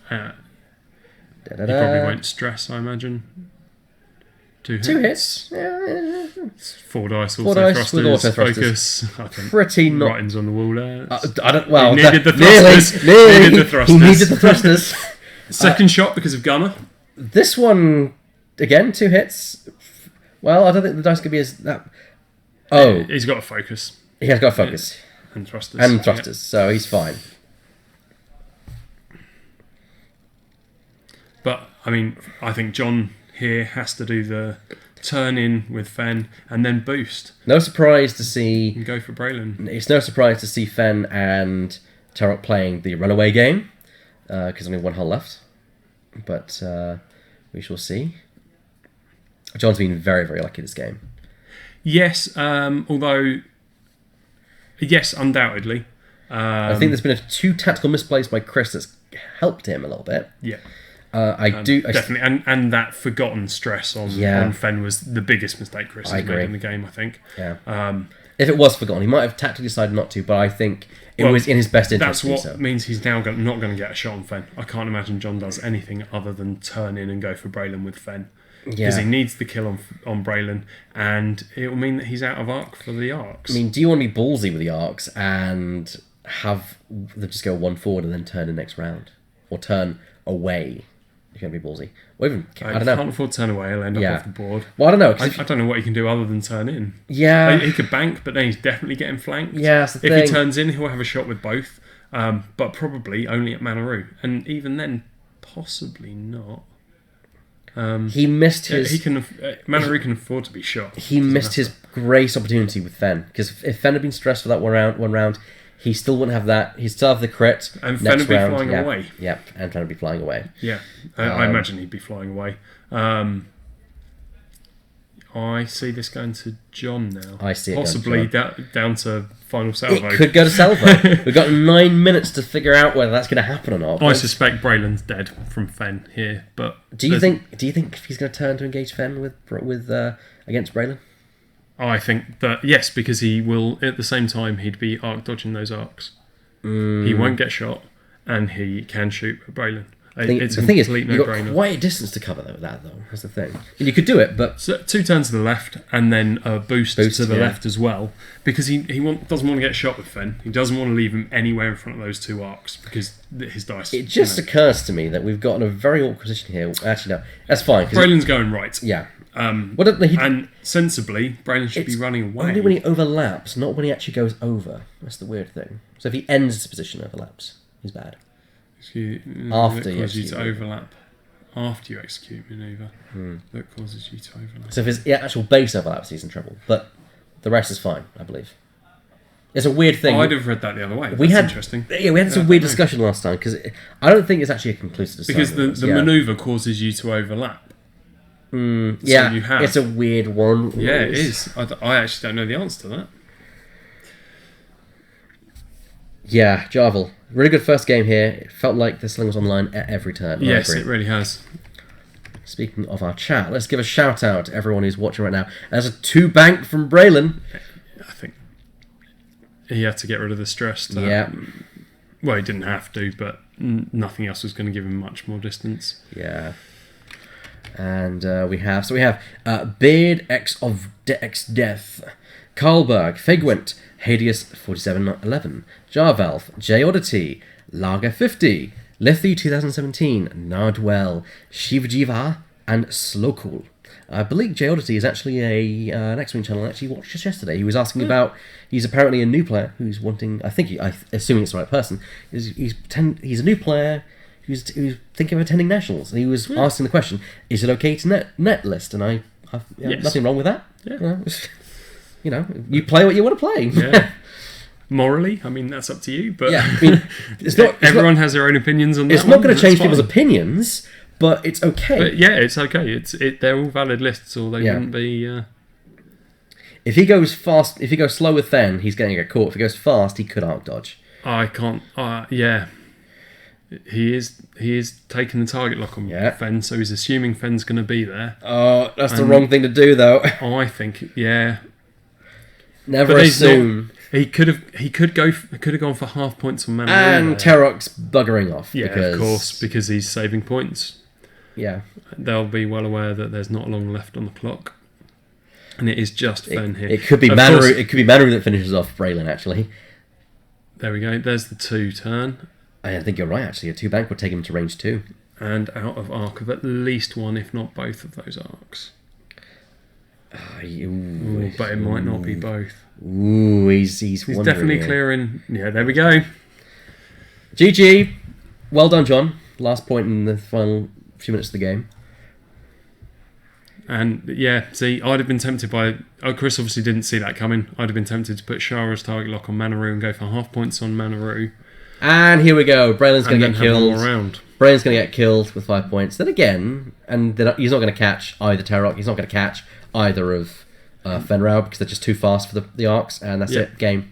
He probably won't stress, I imagine. 2 hits. 2 hits. Yeah. 4 dice. 4 dice with auto thrusters. Focus. Pretty not. Writings on the wall there. I don't. Well, he needed the thrusters. Nearly. Needed the thrusters. He needed the thrusters. Second shot because of Gunner. This one again, 2 hits. Well, I don't think the dice could be as that. Oh, he's got a focus. He has got a focus and thrusters. Yeah. So he's fine. But I mean, I think John here has to do the turn in with Fen and then boost. No surprise to see. And go for Braylon. It's no surprise to see Fen and Tarok playing the runaway game because only 1 hull left. But we shall see. John's been very, very lucky this game. Yes, although yes, undoubtedly. I think there's been 2 tactical misplays by Chris that's helped him a little bit. Yeah. Definitely, and that forgotten stress on Fen was the biggest mistake Chris has made in the game, I think. Yeah. If it was forgotten, he might have tactically decided not to, but I think it was in his best interest. That's what means he's now not going to get a shot on Fen. I can't imagine John does anything other than turn in and go for Braylon with Fen. Because he needs the kill on Braylon, and it will mean that he's out of arc for the arcs. I mean, do you want to be ballsy with the arcs and have them just go 1 forward and then turn the next round? Or turn away? If you're going to be ballsy. Or even, I don't know. Can't afford to turn away, he'll end up off the board. Well, I don't know. I don't know what he can do other than turn in. Yeah. He could bank, but then he's definitely getting flanked. Yeah, that's the thing. If he turns in, he'll have a shot with both, but probably only at Manaru. And even then, possibly not. He missed his... Manaru can afford to be shot. He missed his great opportunity with Fen. Because if Fen had been stressed for that one round, he still wouldn't have that. He'd still have the crit. And Fen would be flying away. Yep, and Fen would be flying away. Yeah, I imagine he'd be flying away. I see this going to John now. I see it possibly down to final salvo. It could go to salvo. We've got 9 minutes to figure out whether that's going to happen or not. I suspect Braylon's dead from Fen here, but do you think he's going to turn to engage Fen with against Braylon? I think that yes, because he will at the same time he'd be arc dodging those arcs. He won't get shot, and he can shoot at Braylon. It's a the thing is, complete you've got no-brainer. quite a distance to cover though. That's the thing. And you could do it, but So 2 turns to the left and then a boost to the yeah. left as well, because he doesn't want to get shot with Fen. He doesn't want to leave him anywhere in front of those 2 arcs because his dice. it just occurs to me that we've got in a very awkward position here. Actually, no, that's fine. Braylon's going right. Yeah. And sensibly, Braylon should be running away. Only when he overlaps, not when he actually goes over. That's the weird thing. So if he ends his position overlaps, he's bad. After that you causes you to execute overlap. After you execute manoeuvre, that causes you to overlap. So if his actual base overlaps, he's in trouble. But the rest is fine, I believe. It's a weird thing. I'd have read that the other way. That's interesting. Yeah, we had some weird discussion last time because I don't think it's actually a conclusive decision. Because the manoeuvre causes you to overlap. Yeah, you have. It's a weird one. Yeah, it is. I actually don't know the answer to that. Yeah, Jarvel. Really good first game here. It felt like the sling was online at every turn. Yes, it really has. Speaking of our chat, let's give a shout out to everyone who's watching right now. There's a 2 bank from Braylon. I think he had to get rid of the stress. Yeah. Well, he didn't have to, but nothing else was going to give him much more distance. Yeah. And we have Beard X of X Death, Carlberg, Figwent, Hadius 4711, Jarvalf, J Oddity, Lager 50, Lethy 2017, Nardwell, Shivajiva, and Slowcool. I believe J Oddity is actually an X-Wing channel I actually watched just yesterday. He was asking about, he's apparently a new player who's wanting, assuming it's the right person, he's a new player who's thinking of attending nationals, and he was asking the question: is it okay to net list? And I have Yes. nothing wrong with that. Yeah. You play what you want to play. Yeah. Morally, I mean, that's up to you. But Yeah, I mean, everyone has their own opinions on that. It's not going to change people's opinions, but it's okay. But yeah, it's okay. They're all valid lists, or they wouldn't be. If he goes fast, if he goes slow with Fen, he's going to get caught. If he goes fast, he could arc dodge. I can't. Yeah. He is taking the target lock on Fen, so he's assuming Fen's going to be there. Oh, that's the wrong thing to do, though. I think, yeah. Never assume. He could have gone for half points on Mana. And Terok's buggering off. Yeah, because, of course, because he's saving points. Yeah. They'll be well aware that there's not long left on the clock, and it is just Fen here. It could be Manaru. It could be Manaru that finishes off Braylon. Actually. There we go. There's the 2 turn. I think you're right, actually. A 2 bank would take him to range 2. And out of arc of at least one, if not both of those arcs. But it might not be both. Ooh, he's definitely clearing. Yeah, there we go. GG. Well done, John. Last point in the final few minutes of the game. And yeah, see, I'd have been tempted by... Oh, Chris obviously didn't see that coming. I'd have been tempted to put Shara's target lock on Manaru and go for half points on Manaru. And here we go. Braylon's going to get killed. Around. Braylon's going to get killed with 5 points. Then again, he's not going to catch either Tarok. He's not going to catch either of Fenrau because they're just too fast for the arcs, and that's it. Game.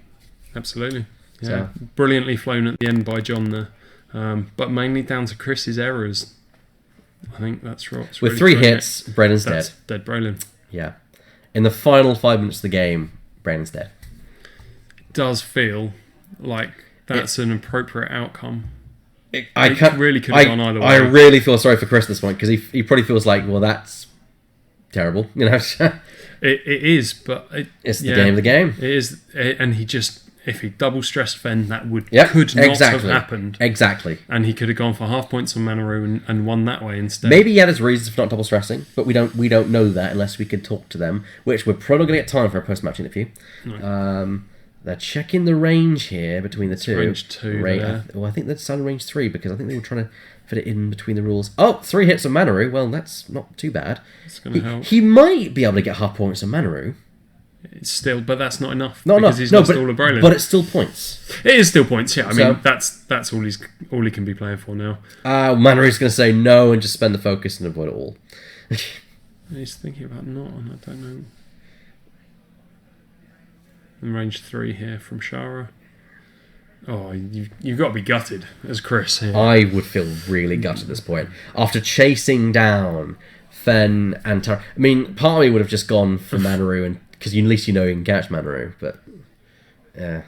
Absolutely. Yeah. So. Brilliantly flown at the end by John there. But mainly down to Chris's errors. I think that's right. With 3 hits, Braylon's dead. Dead Braylon. Yeah. In the final 5 minutes of the game, Braylon's dead. It does feel like that's an appropriate outcome. I really could have gone either way. I really feel sorry for Chris at this point because he probably feels like, well, that's terrible. It is, but it's the game of the game. It is, and if he double stressed Fen, that could not have happened. Exactly. And he could have gone for half points on Manaru and won that way instead. Maybe he had his reasons for not double stressing, but we don't know that unless we can talk to them, which we're probably going to get time for a post match interview. No. They're checking the range here between the two. Range 2. I think that's on range 3 because I think they were trying to fit it in between the rules. Oh, 3 hits on Manaru. Well, that's not too bad. It's going to help. He might be able to get half points on Manaru. It's still, but that's not enough. Not enough. He's lost all of Braylon. But it's still points. It is still points. Yeah, I mean that's all he can be playing for now. Manaru's going to say no and just spend the focus and avoid it all. He's thinking about not, and I don't know. And range 3 here from Shara. Oh, you've got to be gutted as Chris here. I would feel really gutted at this point. After chasing down Fen and Tara. I mean, part of me would have just gone for Manaru, and because at least you can catch Manaru, but yeah.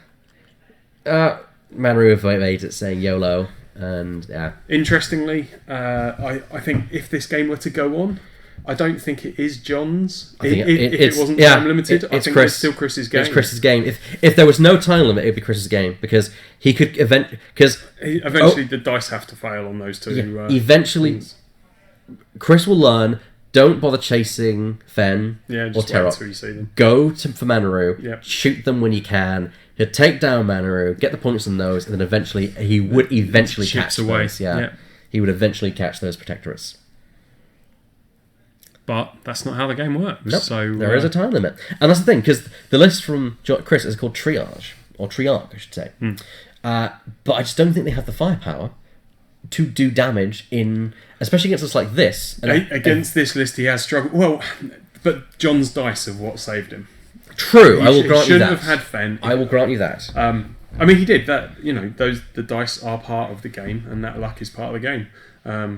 Manaru evades it saying YOLO. And yeah, Interestingly, I think if this game were to go on, I don't think it is John's. I think If it wasn't time limited, I think it's still Chris's game. It's Chris's game. If there was no time limit, it'd be Chris's game because he could eventually the dice have to fail on those two. Eventually, things. Chris will learn. Don't bother chasing Fen or Just wait Terok. until you see them. Go for Manaru. Yep. Shoot them when you can. He'll take down Manaru, get the points on those, and then eventually he would eventually catch those. Yeah. Yep. He would eventually catch those protectorates. But that's not how the game works. Nope. So there is a time limit, and that's the thing because the list from Chris is called Triage or Triarch, I should say. But I just don't think they have the firepower to do damage especially against us like this. Against this list, he has struggled. Well, but John's dice are what saved him. True, I will grant you that. He shouldn't have had Fen. I will grant you that. I mean, he did that. The dice are part of the game, and that luck is part of the game.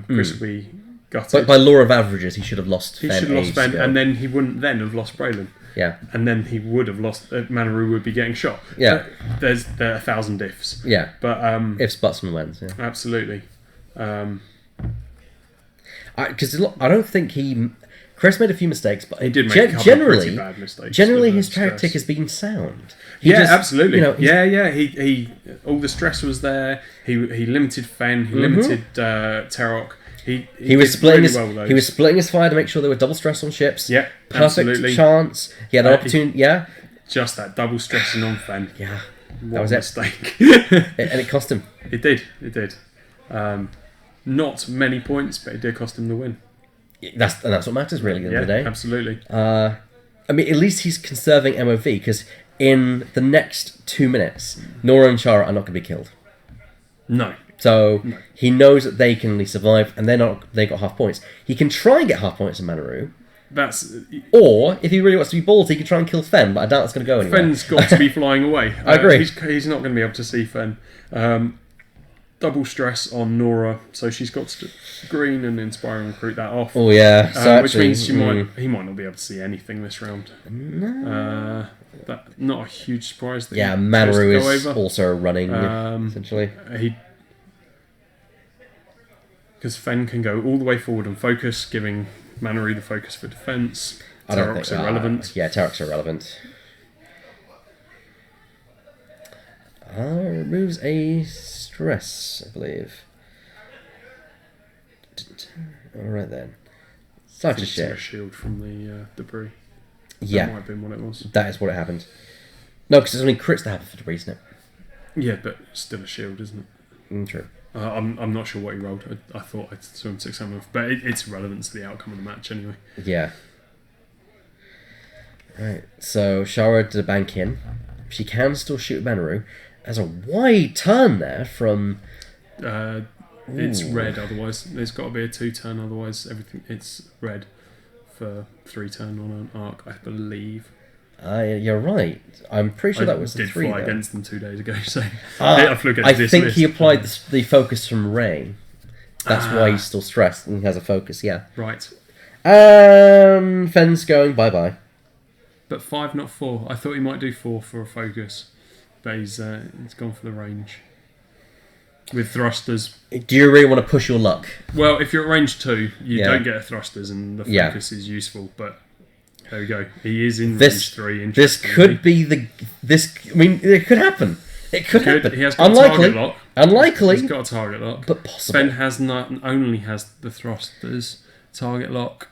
Chris will be gutted. But by law of averages, he should have lost Fen. He should have lost Fen, and then he wouldn't then have lost Braylon. Yeah. And then he would have lost. Manaru would be getting shot. Yeah. There are 1,000 ifs. Yeah. But ifs, buts, and whens. Yeah. Absolutely. Because I don't think Chris made a few mistakes, but he did make a couple of pretty bad mistakes. Generally, his tactic has been sound. Absolutely. He all the stress was there. He limited Fen. He limited Terok. He was splitting really he was splitting his fire to make sure there were double stress on ships. Yeah, perfect absolutely. chance. He had an opportunity. Yeah, just that double stressing on Fen. Yeah, that was a mistake. And it cost him. It did. Not many points, but it did cost him the win. That's what matters really at the end of the day. Absolutely. I mean, at least he's conserving MOV because in the next 2 minutes, Nora and Shara are not going to be killed. No. So he knows that they can at least survive, and they got half points. He can try and get half points in Manaru. Or if he really wants to be ballsy, he can try and kill Fen, but I doubt it's going to go anywhere. Fen's got to be flying away. I agree. He's not going to be able to see Fen. Double stress on Nora, so she's got to green and inspire and recruit that off. Oh yeah, so which means he might not be able to see anything this round. No. Not a huge surprise. That Manaru is also running essentially. Because Fen can go all the way forward and focus, giving Manaru the focus for defence. Terok's irrelevant. Terok's irrelevant. Removes a stress, I believe. Alright then. Such a shit. A shield from the debris. Yeah. That might have been what it was. That is what it happened. No, because it's only crits that happen for debris, isn't it? Yeah, but still a shield, isn't it? True. I'm not sure what he rolled. I thought I saw him 6-7, but it's relevant to the outcome of the match anyway. Yeah. Right, so Shara did a bank in. She can still shoot Manaru. There's a wide turn there from... it's red otherwise. There's got to be a 2-turn, otherwise everything it's red for 3-turn on an arc, I believe. You're right. I'm pretty sure that was the 3. I did fly against them 2 days ago, so I flew against this think list. he applied the focus from Ray. That's why he's still stressed and he has a focus, yeah. Right. Fen's going bye-bye. But 5, not 4. I thought he might do 4 for a focus, but he's gone for the range. With thrusters. Do you really want to push your luck? Well, if you're at range 2, you don't get a thrusters and the focus is useful, but there we go. He is in range 3. This could be I mean, it could happen. It could happen. He has got a target lock. Unlikely. He's got a target lock. But possible. Fen has not only has the thrusters, target lock,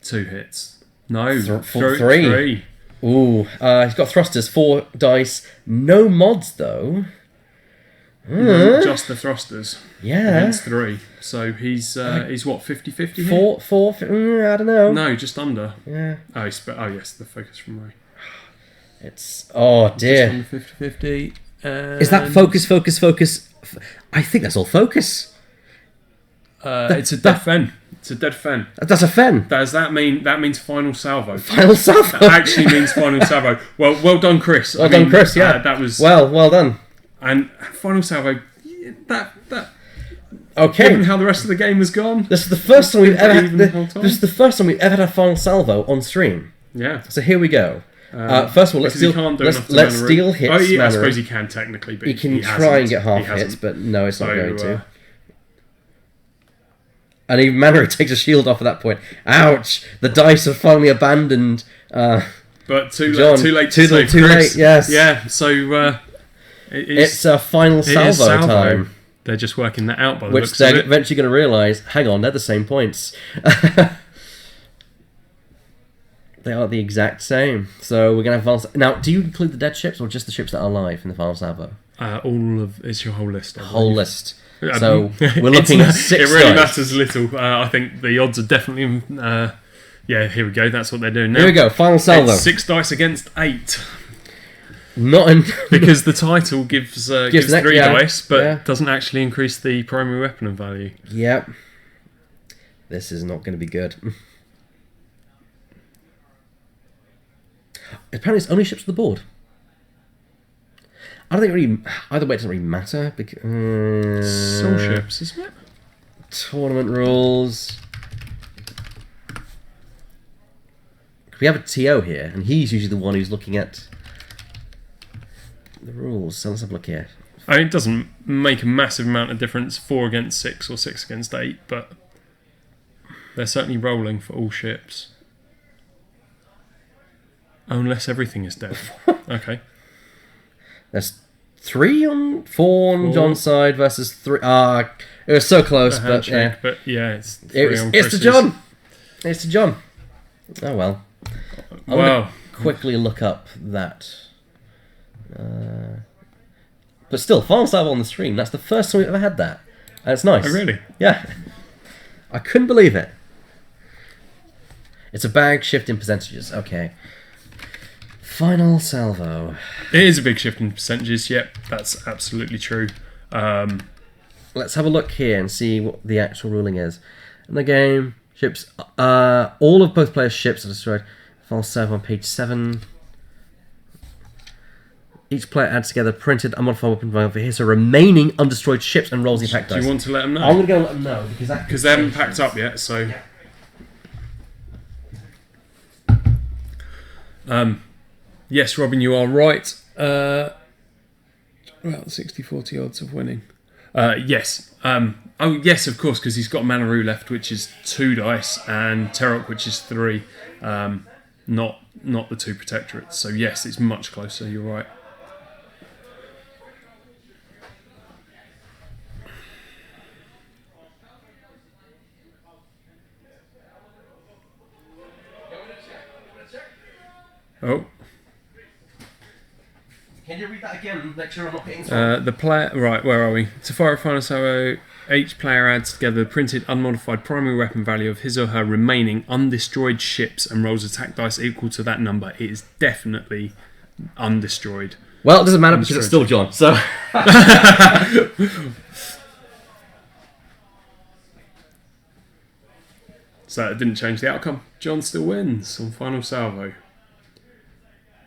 2 hits. No, 3. Ooh, he's got thrusters, 4 dice. No mods, though. Just the thrusters. Yeah. Against 3. So he's what, 50-50 here? 4, I don't know. No, just under. Yeah. Oh, yes, the focus from Ray. It's... Oh, dear. Just under 50-50. Is that focus? I think that's all focus. It's a dead Fen. It's a dead Fen. That's a Fen. Does that mean... That means final salvo. Final salvo? That actually means final salvo. Well done, Chris. Well done, Chris, yeah. That was... Well done. And final salvo... That... Okay. Given how the rest of the game has gone... This is the first time we've ever had a final salvo on stream. Yeah. So here we go. First of all, let's steal hits. Oh, yeah, Manaru. I suppose he can technically, but he can try and get half hits, but no, it's not going to. And even Manor takes a shield off at that point. Ouch! The dice have finally abandoned. But too John, late. Too Chris. late. Yes. Yeah. So it's a final salvo time. They're just working that out by the Which looks they're of it. eventually going to realise, hang on, they're the same points. They are the exact same. So we're going to have... Now, do you include the dead ships or just the ships that are alive in the final salvo? It's your whole list. Whole list. So we're looking at 6 It really dice. matters little. I think the odds are definitely... yeah, here we go. That's what they're doing now. Here we go, final salvo. It's 6 dice against 8. Not in... Because the title gives 3 dice, but doesn't actually increase the primary weapon value. Yep. This is not going to be good. Apparently it's only ships to the board. I don't think it really... Either way, it doesn't really matter. Because, Soul ships, isn't it? Tournament rules... We have a TO here, and he's usually the one who's looking at the rules. So let's have a look here. I mean, it doesn't make a massive amount of difference, 4 against 6 or 6 against 8, but they're certainly rolling for all ships. Unless everything is dead. Okay. There's 4 on John's side versus 3. It was so close, but yeah. But yeah, it's 3 on it's to Chris's. John. It's to John. Oh well. I'm Wow. gonna quickly look up that. But still, final salvo on the stream. That's the first time we've ever had that. And it's nice. Oh, really? Yeah. I couldn't believe it. It's a bag shift in percentages. Okay. Final salvo. It is a big shift in percentages, yep, that's absolutely true. Let's have a look here and see what the actual ruling is. In the game, ships, all of both players' ships are destroyed. Final salvo on page 7. Each player adds together printed unmodified weapon value for his remaining undestroyed ships and rolls the impact dice. Do you want to let them know? I'm going to go and let them know Because they haven't packed up yet, so... Yes, Robin, you are right. About 60-40 odds of winning. Yes. Oh, yes, of course, because he's got Manaroo left, which is 2 dice, and Terok, which is 3. Not the 2 Protectorates. So yes, it's much closer. You're right. Oh. Can you read that again? Make sure I'm not hitting The player... Right, where are we? To fire a final salvo, each player adds together the printed unmodified primary weapon value of his or her remaining undestroyed ships and rolls attack dice equal to that number. It is definitely undestroyed. Well, it doesn't matter because it's still John, so... So it didn't change the outcome. John still wins on final salvo.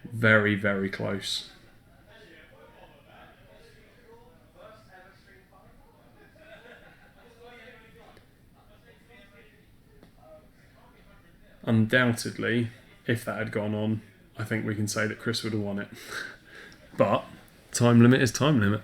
Very, very close. Undoubtedly, if that had gone on, I think we can say that Chris would have won it. But time limit is time limit.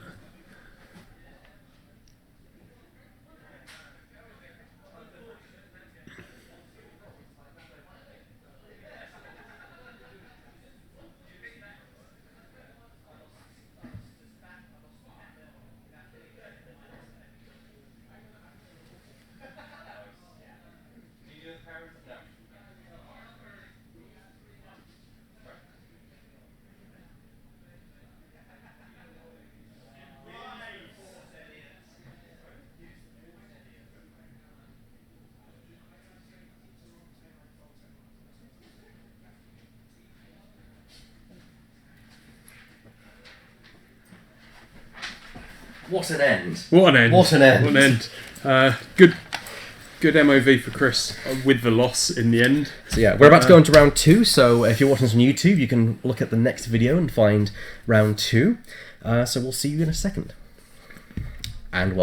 What an end. What an end. What an end. What an end. Good MOV for Chris with the loss in the end. So yeah, we're about to go into round 2, so if you're watching this on YouTube, you can look at the next video and find round 2. So we'll see you in a second. And welcome.